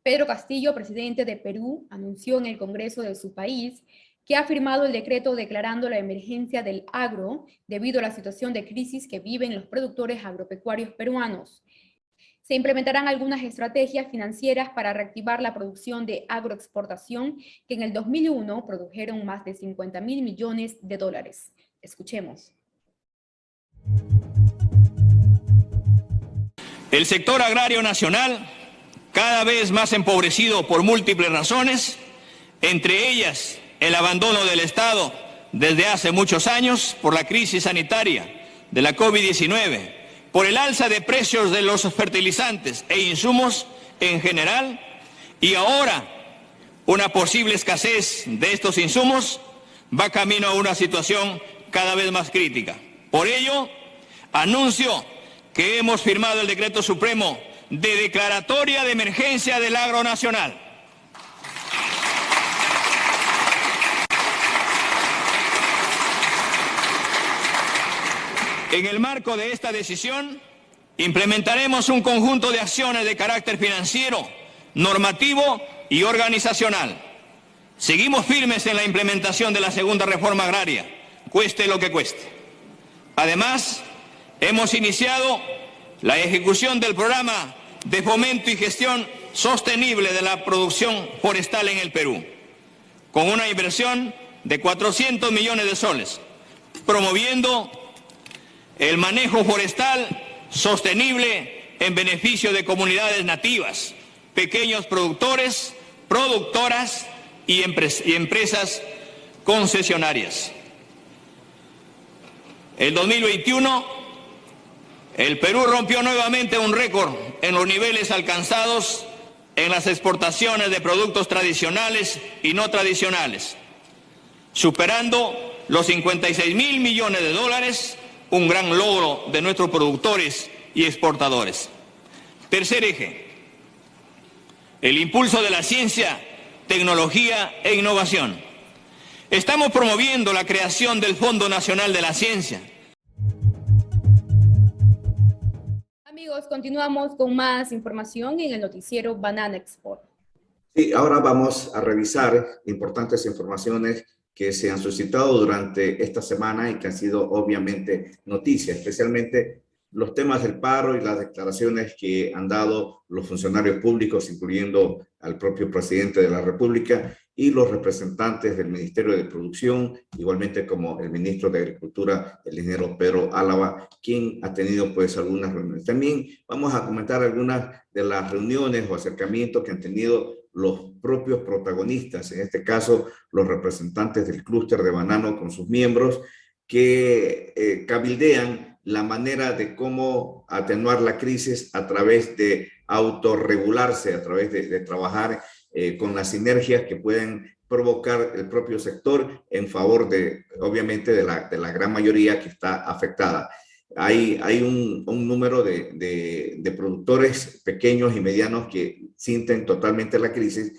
Speaker 3: Pedro Castillo, presidente de Perú, anunció en el Congreso de su país que ha firmado el decreto declarando la emergencia del agro debido a la situación de crisis que viven los productores agropecuarios peruanos. Se implementarán algunas estrategias financieras para reactivar la producción de agroexportación que en el 2001 produjeron más de $50,000 millones. Escuchemos.
Speaker 10: El sector agrario nacional, cada vez más empobrecido por múltiples razones, entre ellas el abandono del Estado desde hace muchos años por la crisis sanitaria de la COVID-19, por el alza de precios de los fertilizantes e insumos en general, y ahora una posible escasez de estos insumos va camino a una situación cada vez más crítica. Por ello, anuncio que hemos firmado el Decreto Supremo de declaratoria de emergencia del agro nacional. En el marco de esta decisión, implementaremos un conjunto de acciones de carácter financiero, normativo y organizacional. Seguimos firmes en la implementación de la segunda reforma agraria, cueste lo que cueste. Además, hemos iniciado la ejecución del programa de fomento y gestión sostenible de la producción forestal en el Perú, con una inversión de 400 millones de soles, promoviendo el manejo forestal sostenible en beneficio de comunidades nativas, pequeños productores, productoras y empresas concesionarias. El 2021, el Perú rompió nuevamente un récord en los niveles alcanzados en las exportaciones de productos tradicionales y no tradicionales, superando los 56.000 millones de dólares, un gran logro de nuestros productores y exportadores. Tercer eje, el impulso de la ciencia, tecnología e innovación. Estamos promoviendo la creación del Fondo Nacional de la Ciencia.
Speaker 3: Amigos, continuamos con más información en el noticiero Banana Export.
Speaker 2: Sí, ahora vamos a revisar importantes informaciones que se han suscitado durante esta semana y que han sido obviamente noticias, especialmente los temas del paro y las declaraciones que han dado los funcionarios públicos, incluyendo al propio presidente de la República y los representantes del Ministerio de Producción, igualmente como el ministro de Agricultura, el ingeniero Pedro Álava, quien ha tenido pues algunas reuniones. También vamos a comentar algunas de las reuniones o acercamientos que han tenido los propios protagonistas, en este caso los representantes del clúster de banano con sus miembros, que cabildean la manera de cómo atenuar la crisis a través de autorregularse, a través de trabajar con las sinergias que pueden provocar el propio sector en favor de, obviamente, de la gran mayoría que está afectada. Hay un número de productores pequeños y medianos que sienten totalmente la crisis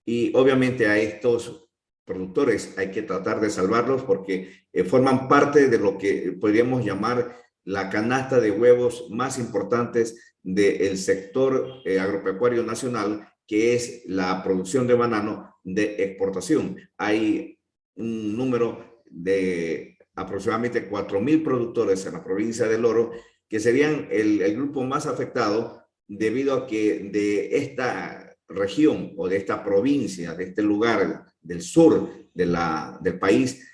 Speaker 2: y obviamente a estos productores hay que tratar de salvarlos porque forman parte de lo que podríamos llamar la canasta de huevos más importantes del sector agropecuario nacional, que es la producción de banano de exportación. Hay un número de aproximadamente 4.000 productores en la provincia del Oro, que serían el grupo más afectado debido a que de esta región o de esta provincia, de este lugar del sur del país,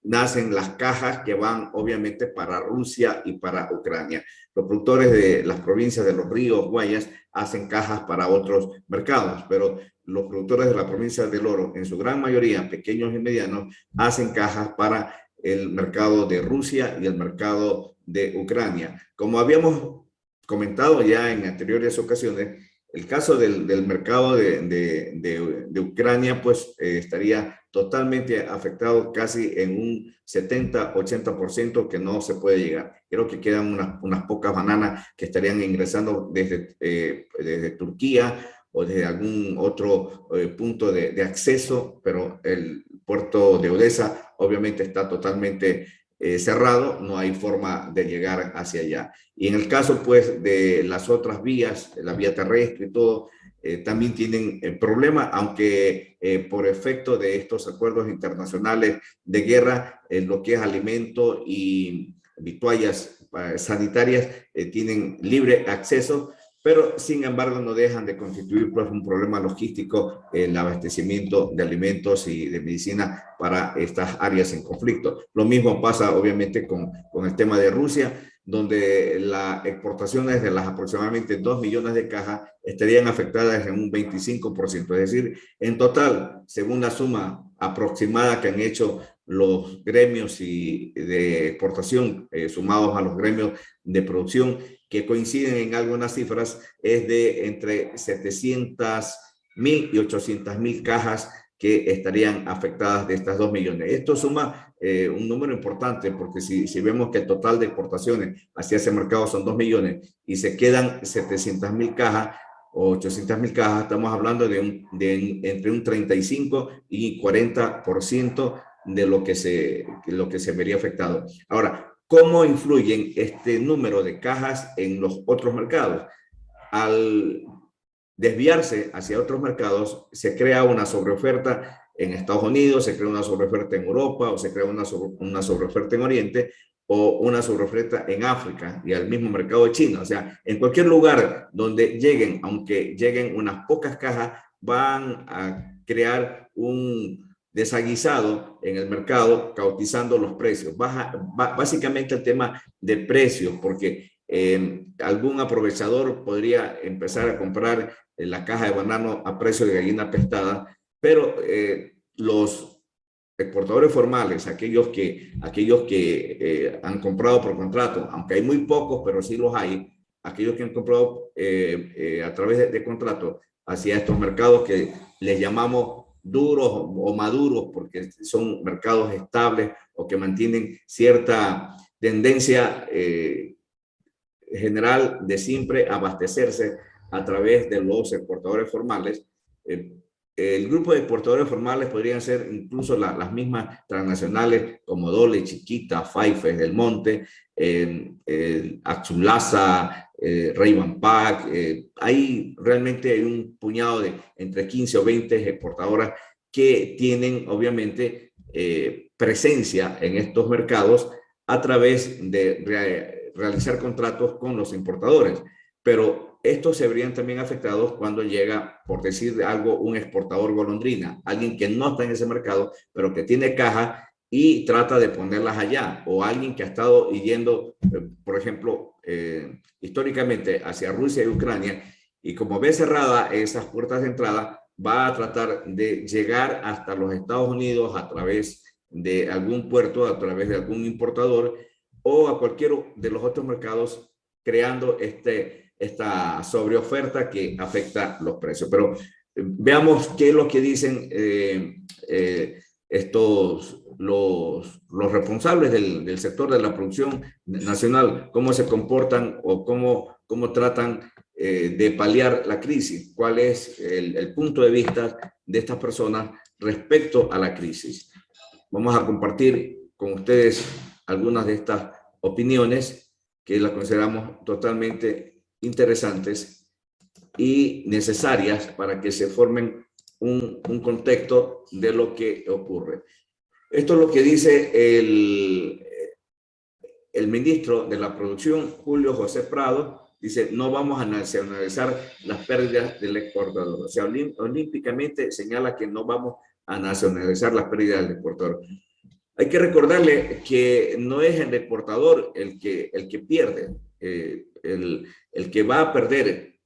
Speaker 2: nacen las cajas que van obviamente para Rusia y para Ucrania. Los productores de las provincias de Los Ríos, Guayas, hacen cajas para otros mercados, pero los productores de la provincia del Oro, en su gran mayoría, pequeños y medianos, hacen cajas para el mercado de Rusia y el mercado de Ucrania. Como habíamos comentado ya en anteriores ocasiones, el caso del mercado de Ucrania pues estaría totalmente afectado casi en un 70-80% que no se puede llegar. Creo que quedan unas pocas bananas que estarían ingresando desde Turquía o desde algún otro punto de acceso, pero el puerto de Odesa obviamente está totalmente cerrado, no hay forma de llegar hacia allá. Y en el caso pues de las otras vías, la vía terrestre y todo, también tienen problemas, aunque por efecto de estos acuerdos internacionales de guerra, lo que es alimento y vituallas sanitarias tienen libre acceso, pero sin embargo no dejan de constituir pues, un problema logístico el abastecimiento de alimentos y de medicina para estas áreas en conflicto. Lo mismo pasa obviamente con el tema de Rusia, donde las exportaciones de las aproximadamente 2 millones de cajas estarían afectadas en un 25%. Es decir, en total, según la suma aproximada que han hecho los gremios de exportación sumados a los gremios de producción, que coinciden en algunas cifras, es de entre 700.000 y 800.000 cajas que estarían afectadas de estas 2 millones. Esto suma un número importante, porque si vemos que el total de exportaciones hacia ese mercado son 2 millones y se quedan 700.000 cajas o 800.000 cajas, estamos hablando de entre un 35 y 40% de lo que se vería afectado. Ahora, ¿cómo influyen este número de cajas en los otros mercados? Al desviarse hacia otros mercados, se crea una sobreoferta en Estados Unidos, se crea una sobreoferta en Europa, o se crea una sobreoferta en Oriente, o una sobreoferta en África y al mismo mercado de China. O sea, en cualquier lugar donde lleguen, aunque lleguen unas pocas cajas, van a crear un desaguisado en el mercado, cautizando los precios. Básicamente el tema de precios, porque algún aprovechador podría empezar a comprar la caja de banano a precio de gallina pestada, pero los exportadores formales, aquellos que han comprado por contrato, aunque hay muy pocos, pero sí los hay, aquellos que han comprado a través de contrato hacia estos mercados que les llamamos duros o maduros, porque son mercados estables o que mantienen cierta tendencia general de siempre abastecerse a través de los exportadores formales. El grupo de exportadores formales podrían ser incluso las mismas transnacionales como Dole, Chiquita, Faifes, Del Monte, Axulasa, Ray-Ban Pack. Hay realmente un puñado de entre 15 o 20 exportadoras que tienen obviamente presencia en estos mercados a través de realizar contratos con los importadores. Pero estos se verían también afectados cuando llega, por decir algo, un exportador golondrina, alguien que no está en ese mercado, pero que tiene caja y trata de ponerlas allá, o alguien que ha estado yendo, por ejemplo, históricamente hacia Rusia y Ucrania, y como ve cerrada esas puertas de entrada, va a tratar de llegar hasta los Estados Unidos a través de algún puerto, a través de algún importador, o a cualquiera de los otros mercados, creando esta sobreoferta que afecta los precios. Pero veamos qué es lo que dicen los responsables del sector de la producción nacional, cómo se comportan o cómo tratan de paliar la crisis, cuál es el punto de vista de estas personas respecto a la crisis. Vamos a compartir con ustedes algunas de estas opiniones que las consideramos totalmente interesantes y necesarias para que se formen un contexto de lo que ocurre. Esto es lo que dice el ministro de la Producción, Julio José Prado. Dice, no vamos a nacionalizar las pérdidas del exportador. O sea, olímpicamente señala que no vamos a nacionalizar las pérdidas del exportador. Hay que recordarle que no es el exportador el que pierde. El que va a perder,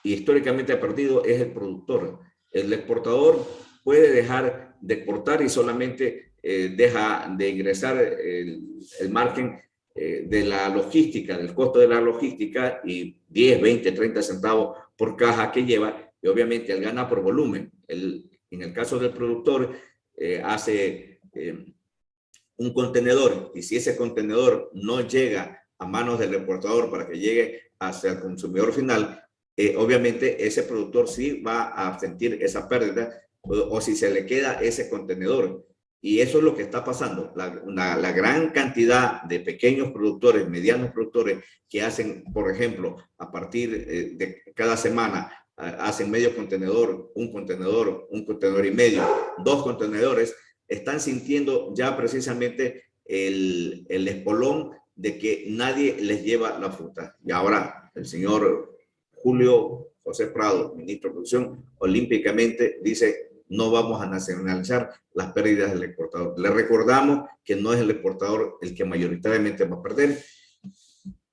Speaker 2: y históricamente ha perdido, es el productor. El exportador puede dejar de exportar y solamente deja de ingresar el margen de la logística, del costo de la logística, y 10, 20, 30 centavos por caja que lleva, y obviamente él gana por volumen. En el caso del productor, hace un contenedor, y si ese contenedor no llega a manos del exportador para que llegue hacia el consumidor final, obviamente ese productor sí va a sentir esa pérdida, o si se le queda ese contenedor. Y eso es lo que está pasando. La gran cantidad de pequeños productores, medianos productores, que hacen, por ejemplo, a partir de cada semana, hacen medio contenedor, un contenedor y medio, 2 contenedores, están sintiendo ya precisamente el espolón de que nadie les lleva la fruta. Y ahora el señor Julio José Prado, ministro de Producción, olímpicamente dice, no vamos a nacionalizar las pérdidas del exportador. Le recordamos que no es el exportador el que mayoritariamente va a perder.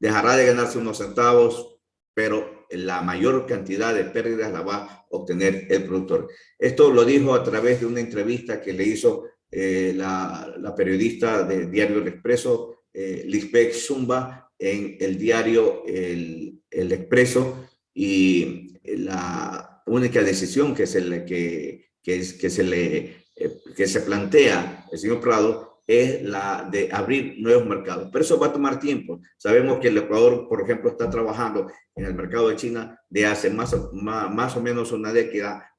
Speaker 2: Dejará de ganarse unos centavos, pero la mayor cantidad de pérdidas la va a obtener el productor. Esto lo dijo a través de una entrevista que le hizo la periodista del diario El Expreso, Lisbeth Zumba, en el diario El Expreso, y la única decisión que que se plantea el señor Prado es la de abrir nuevos mercados. Pero eso va a tomar tiempo. Sabemos que el Ecuador, por ejemplo, está trabajando en el mercado de China de hace más o menos una década,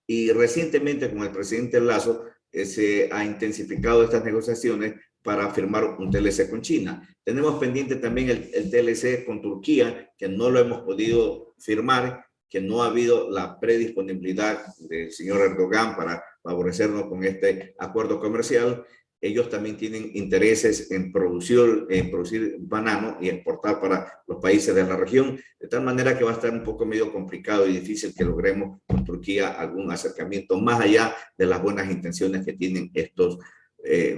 Speaker 2: y recientemente con el presidente Lazo se ha intensificado estas negociaciones para firmar un TLC con China. Tenemos pendiente también el TLC con Turquía, que no lo hemos podido firmar, que no ha habido la predisponibilidad del señor Erdogan para favorecernos con este acuerdo comercial. Ellos también tienen intereses en producir banano y exportar para los países de la región, de tal manera que va a estar un poco medio complicado y difícil que logremos con Turquía algún acercamiento más allá de las buenas intenciones que tienen estos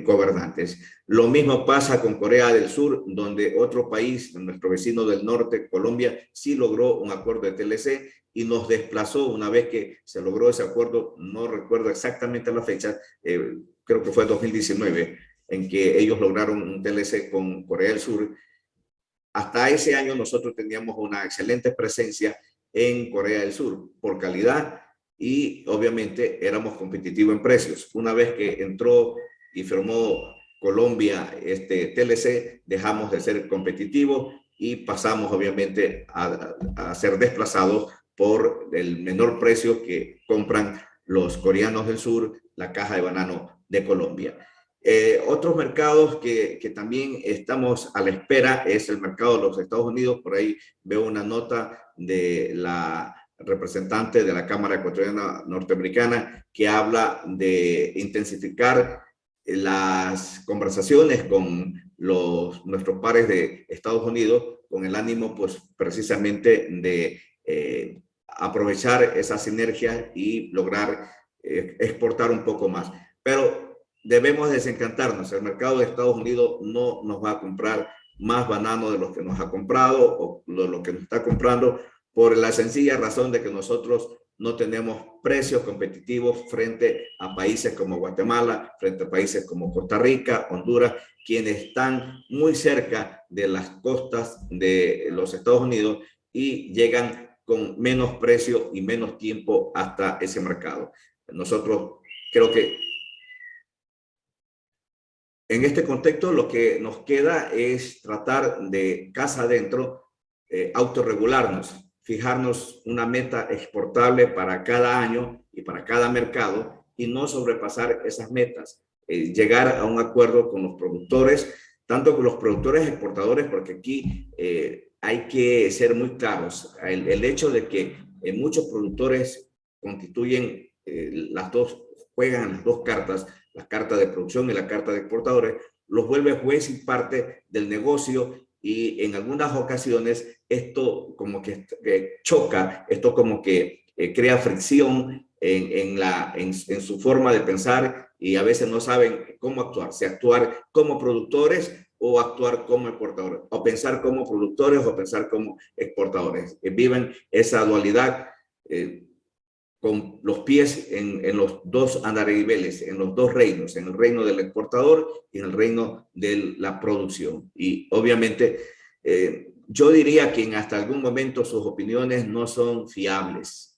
Speaker 2: gobernantes. Lo mismo pasa con Corea del Sur, donde otro país, nuestro vecino del norte, Colombia, sí logró un acuerdo de TLC y nos desplazó una vez que se logró ese acuerdo, no recuerdo exactamente la fecha, creo que fue 2019, en que ellos lograron un TLC con Corea del Sur. Hasta ese año nosotros teníamos una excelente presencia en Corea del Sur por calidad y obviamente éramos competitivos en precios. Una vez que entró y firmó Colombia este TLC, dejamos de ser competitivos y pasamos obviamente a ser desplazados por el menor precio que compran los coreanos del sur la caja de banano de Colombia. Otros mercados que también estamos a la espera es el mercado de los Estados Unidos. Por ahí veo una nota de la representante de la Cámara Ecuatoriana Norteamericana que habla de intensificar las conversaciones con nuestros pares de Estados Unidos con el ánimo pues precisamente de aprovechar esa sinergia y lograr exportar un poco más. Pero debemos desencantarnos. El mercado de Estados Unidos no nos va a comprar más banano de los que nos ha comprado o de lo que nos está comprando por la sencilla razón de que nosotros no tenemos precios competitivos frente a países como Guatemala, frente a países como Costa Rica, Honduras, quienes están muy cerca de las costas de los Estados Unidos y llegan con menos precio y menos tiempo hasta ese mercado. Nosotros creo que en este contexto lo que nos queda es tratar de casa adentro autorregularnos, fijarnos una meta exportable para cada año y para cada mercado y no sobrepasar esas metas. Llegar a un acuerdo con los productores, tanto con los productores exportadores, porque aquí hay que ser muy claros. El hecho de que muchos productores constituyen juegan las dos cartas, la carta de producción y la carta de exportadores, los vuelve juez y parte del negocio y en algunas ocasiones esto como que choca, esto como que crea fricción en su forma de pensar y a veces no saben cómo actuar, si actuar como productores o actuar como exportadores, o pensar como productores o pensar como exportadores. Viven esa dualidad con los pies en los dos andariveles, en los dos reinos, en el reino del exportador y en el reino de la producción. Y obviamente yo diría que en hasta algún momento sus opiniones no son fiables,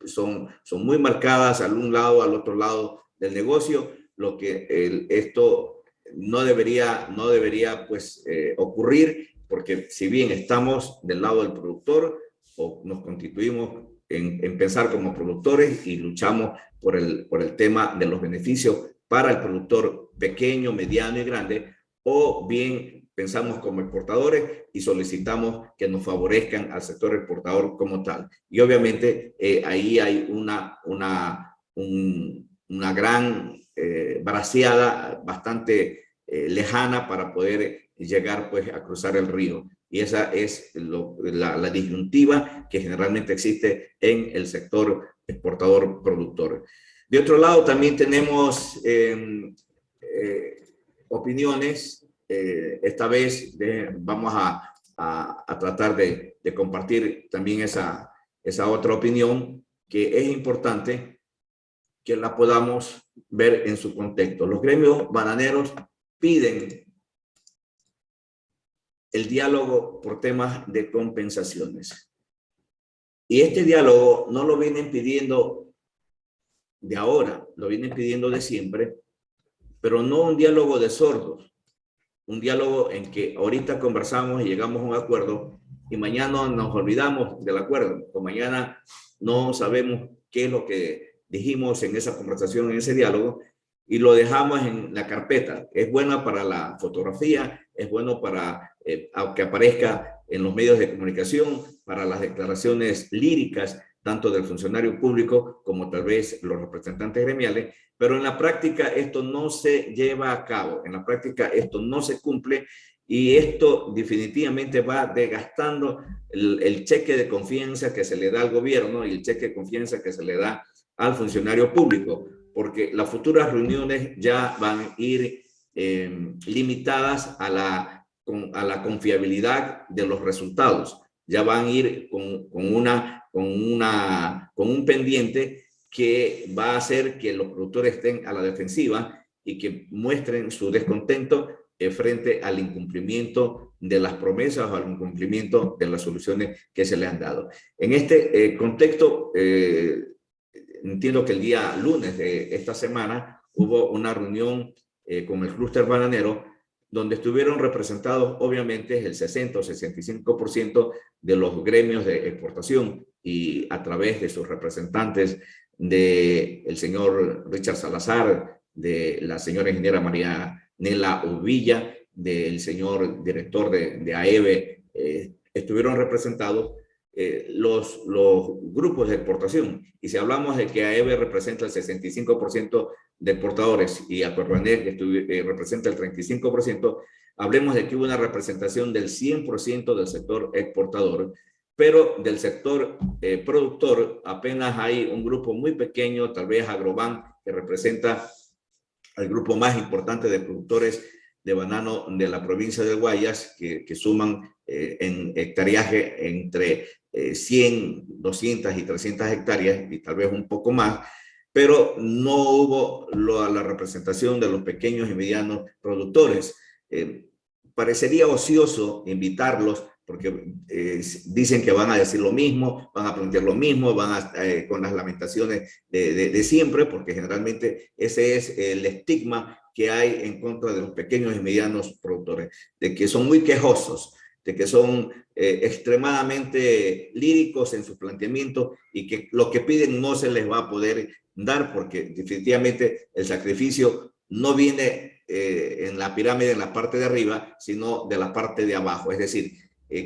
Speaker 2: son muy marcadas al un lado, al otro lado del negocio, lo que esto no debería pues ocurrir, porque si bien estamos del lado del productor o nos constituimos en pensar como productores y luchamos por el tema de los beneficios para el productor pequeño, mediano y grande, o bien pensamos como exportadores y solicitamos que nos favorezcan al sector exportador como tal. Y obviamente ahí hay una gran braceada bastante lejana para poder llegar pues a cruzar el río. Y esa es la disyuntiva que generalmente existe en el sector exportador-productor. De otro lado, también tenemos opiniones. Esta vez vamos a tratar de compartir también esa otra opinión que es importante que la podamos ver en su contexto. Los gremios bananeros piden el diálogo por temas de compensaciones. Y este diálogo no lo vienen pidiendo de ahora, lo vienen pidiendo de siempre, pero no un diálogo de sordos, un diálogo en que ahorita conversamos y llegamos a un acuerdo y mañana nos olvidamos del acuerdo, o mañana no sabemos qué es lo que dijimos en esa conversación, en ese diálogo, y lo dejamos en la carpeta. Es buena para la fotografía, es bueno para que aparezca en los medios de comunicación, para las declaraciones líricas, tanto del funcionario público como tal vez los representantes gremiales, pero en la práctica esto no se lleva a cabo, en la práctica esto no se cumple, y esto definitivamente va desgastando el cheque de confianza que se le da al gobierno y el cheque de confianza que se le da al funcionario público, porque las futuras reuniones ya van a ir limitadas a la confiabilidad de los resultados. Ya van a ir con un pendiente que va a hacer que los productores estén a la defensiva y que muestren su descontento frente al incumplimiento de las promesas o al incumplimiento de las soluciones que se le han dado. En este contexto, entiendo que el día lunes de esta semana hubo una reunión con el clúster bananero, donde estuvieron representados obviamente el 60 o 65% de los gremios de exportación, y a través de sus representantes, del señor Richard Salazar, de la señora ingeniera María Nela Uvilla, del señor director de AEBE, estuvieron representados los grupos de exportación. Y si hablamos de que AEBE representa el 65% de exportadores y Acuerbanec representa el 35%, hablemos de que hubo una representación del 100% del sector exportador, pero del sector productor apenas hay un grupo muy pequeño, tal vez Agroban, que representa al grupo más importante de productores de banano de la provincia de Guayas, que suman en hectareaje entre 100, 200 y 300 hectáreas, y tal vez un poco más, pero no hubo la representación de los pequeños y medianos productores. Parecería ocioso invitarlos, porque dicen que van a decir lo mismo, van a plantear lo mismo, con las lamentaciones de siempre, porque generalmente ese es el estigma que hay en contra de los pequeños y medianos productores, de que son muy quejosos, de que son extremadamente líricos en su planteamiento, y que lo que piden no se les va a poder dar, porque definitivamente el sacrificio no viene en la pirámide en la parte de arriba, sino de la parte de abajo. Es decir,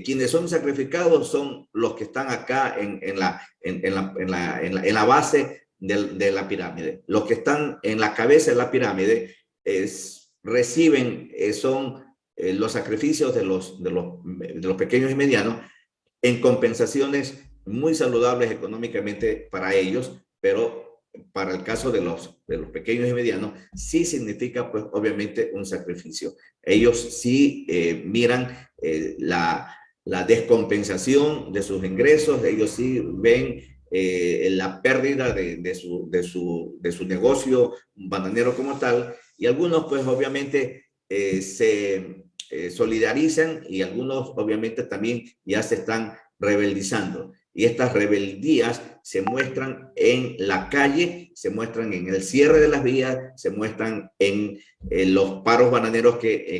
Speaker 2: quienes son sacrificados son los que están acá en la base de la pirámide. Los que están en la cabeza de la pirámide reciben son los sacrificios de los pequeños y medianos, en compensaciones muy saludables económicamente para ellos, pero para el caso de los pequeños y medianos sí significa, pues, obviamente un sacrificio. Ellos sí miran la descompensación de sus ingresos, ellos sí ven la pérdida de su negocio bananero como tal, y algunos, pues, obviamente se solidarizan, y algunos obviamente también ya se están rebeldizando. Y estas rebeldías se muestran en la calle, se muestran en el cierre de las vías, se muestran en los paros bananeros que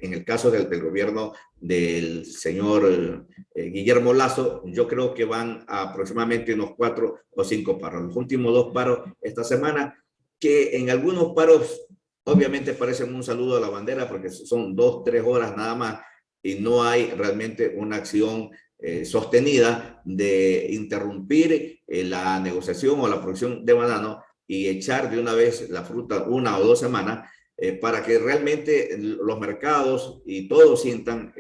Speaker 2: en el caso del gobierno del señor Guillermo Lasso, yo creo que van a aproximadamente unos 4 o 5 paros. Los últimos 2 paros esta semana, que en algunos paros obviamente parecen un saludo a la bandera, porque son 2, 3 horas nada más, y no hay realmente una acción sostenida de interrumpir la negociación o la producción de banano y echar de una vez la fruta 1 o 2 semanas, para que realmente los mercados y todos sientan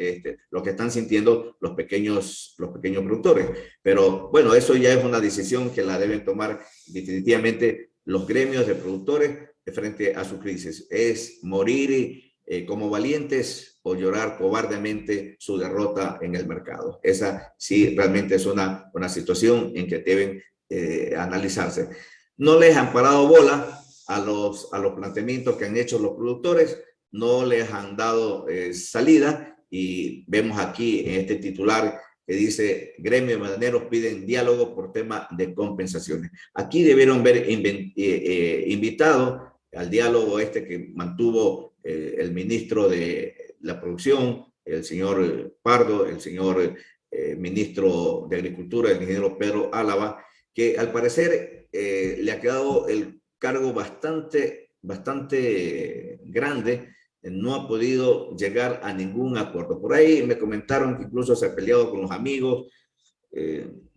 Speaker 2: lo que están sintiendo los pequeños productores. Pero bueno, eso ya es una decisión que la deben tomar definitivamente los gremios de productores frente a su crisis. Es morir como valientes o llorar cobardemente su derrota en el mercado. Esa sí realmente es una situación en que deben analizarse. No les han parado bola a los planteamientos que han hecho los productores, no les han dado salida, y vemos aquí en este titular que dice: gremio de bananeros piden diálogo por tema de compensaciones. Aquí debieron ver invitado al diálogo que mantuvo el ministro de la producción, el señor Pardo, el señor ministro de Agricultura, el ingeniero Pedro Álava, que al parecer le ha quedado el cargo bastante grande. No ha podido llegar a ningún acuerdo. Por ahí me comentaron que incluso se ha peleado con los amigos,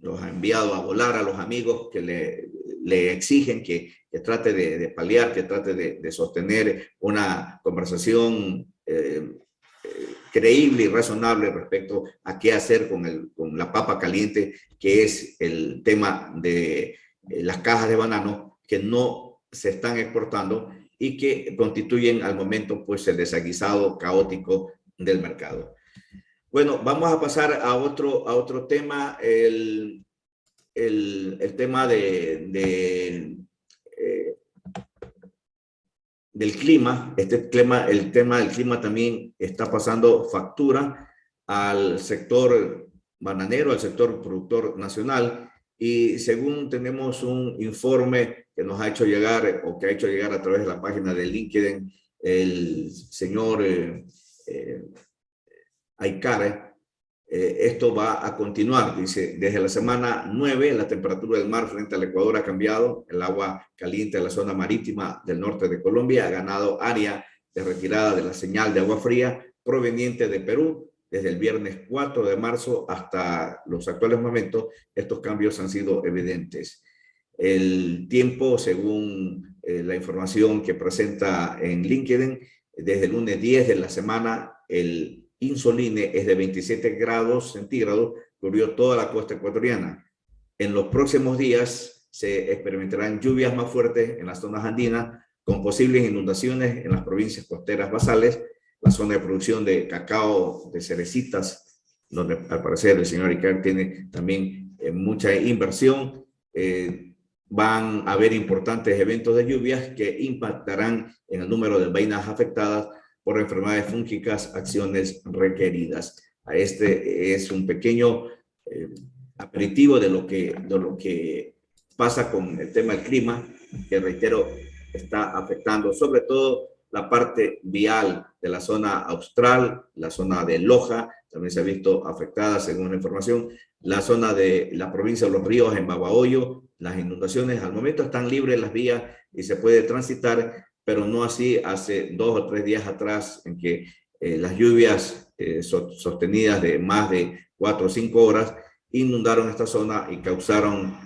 Speaker 2: los ha enviado a volar a los amigos que le exigen que trate de paliar, que trate de sostener una conversación creíble y razonable respecto a qué hacer con la papa caliente, que es el tema de las cajas de banano que no se están exportando y que constituyen al momento pues el desaguisado caótico del mercado. Bueno, vamos a pasar a otro tema, el tema del clima. El tema del clima también está pasando factura al sector bananero, al sector productor nacional, y según tenemos un informe que nos ha hecho llegar, o que ha hecho llegar a través de la página de LinkedIn, el señor Aikare, esto va a continuar. Dice: desde la semana 9, la temperatura del mar frente al Ecuador ha cambiado. El agua caliente de la zona marítima del norte de Colombia ha ganado área de retirada de la señal de agua fría proveniente de Perú. Desde el viernes 4 de marzo hasta los actuales momentos, estos cambios han sido evidentes. El tiempo, según la información que presenta en LinkedIn, desde el lunes 10 de la semana, el insoline es de 27 grados centígrados, cubrió toda la costa ecuatoriana. En los próximos días se experimentarán lluvias más fuertes en las zonas andinas, con posibles inundaciones en las provincias costeras basales, la zona de producción de cacao, de cerecitas, donde al parecer el señor Icar tiene también mucha inversión. Van a haber importantes eventos de lluvias que impactarán en el número de vainas afectadas por enfermedades fúngicas, acciones requeridas. Este es un pequeño aperitivo de lo que pasa con el tema del clima, que reitero, está afectando sobre todo la parte vial de la zona austral, la zona de Loja, también se ha visto afectada según la información, la zona de la provincia de Los Ríos en Babahoyo, las inundaciones. Al momento están libres las vías y se puede transitar, pero no así hace 2 o 3 días atrás, en que las lluvias sostenidas de más de 4 o 5 horas inundaron esta zona y causaron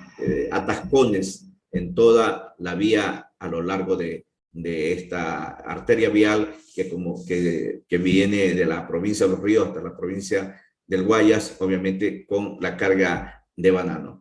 Speaker 2: atascones en toda la vía a lo largo de esta arteria vial que viene de la provincia de Los Ríos hasta la provincia del Guayas, obviamente con la carga de banano.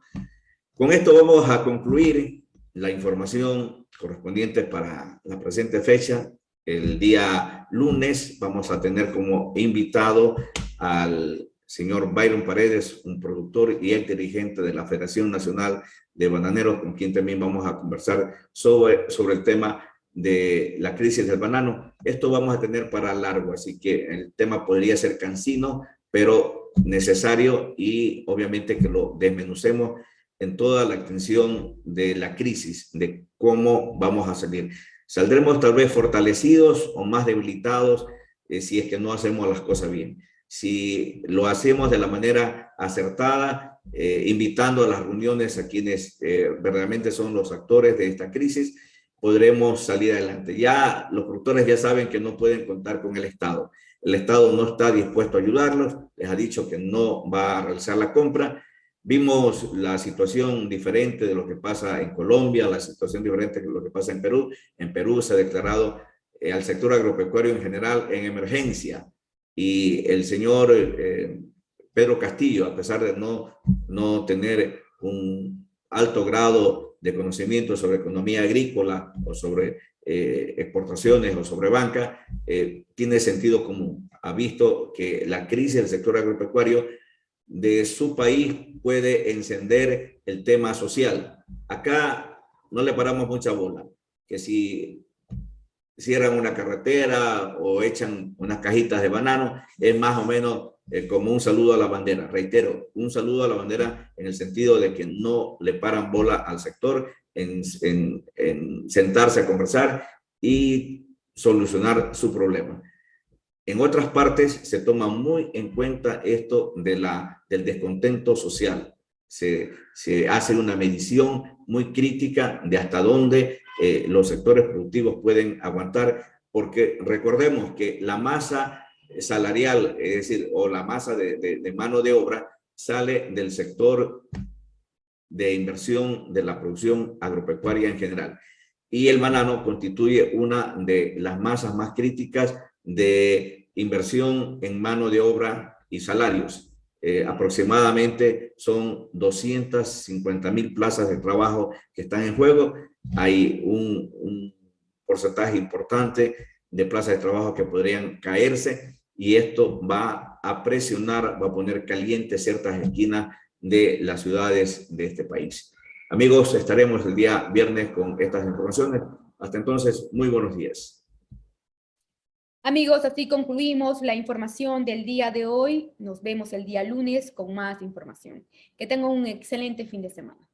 Speaker 2: Con esto vamos a concluir la información correspondiente para la presente fecha. El día lunes vamos a tener como invitado al señor Byron Paredes, un productor y ex dirigente de la Federación Nacional de Bananeros, con quien también vamos a conversar sobre el tema de la crisis del banano. Esto vamos a tener para largo, así que el tema podría ser cansino, pero necesario, y obviamente que lo desmenucemos en toda la extensión de la crisis, de cómo vamos a salir. Saldremos tal vez fortalecidos o más debilitados si es que no hacemos las cosas bien. Si lo hacemos de la manera acertada, invitando a las reuniones a quienes verdaderamente son los actores de esta crisis, podremos salir adelante. Ya los productores ya saben que no pueden contar con el Estado. El Estado no está dispuesto a ayudarlos, les ha dicho que no va a realizar la compra. Vimos la situación diferente de lo que pasa en Colombia, la situación diferente de lo que pasa en Perú. En Perú se ha declarado al sector agropecuario en general en emergencia, y el señor Pedro Castillo, a pesar de no tener un alto grado de conocimiento sobre economía agrícola o sobre exportaciones o sobre banca, tiene sentido común. Ha visto que la crisis del sector agropecuario de su país puede encender el tema social. Acá no le paramos mucha bola, que si cierran una carretera o echan unas cajitas de banano, es más o menos como un saludo a la bandera. Reitero, un saludo a la bandera en el sentido de que no le paran bola al sector en sentarse a conversar y solucionar su problema. En otras partes se toma muy en cuenta esto del descontento social. Se hace una medición muy crítica de hasta dónde los sectores productivos pueden aguantar, porque recordemos que la masa salarial, es decir, o la masa de mano de obra, sale del sector de inversión de la producción agropecuaria en general. Y el banano constituye una de las masas más críticas de inversión en mano de obra y salarios. Aproximadamente son 250,000 plazas de trabajo que están en juego. Hay un porcentaje importante de plazas de trabajo que podrían caerse, y esto va a presionar, va a poner caliente ciertas esquinas de las ciudades de este país. Amigos, estaremos el día viernes con estas informaciones. Hasta entonces, muy buenos días.
Speaker 3: Amigos, así concluimos la información del día de hoy. Nos vemos el día lunes con más información. Que tengan un excelente fin de semana.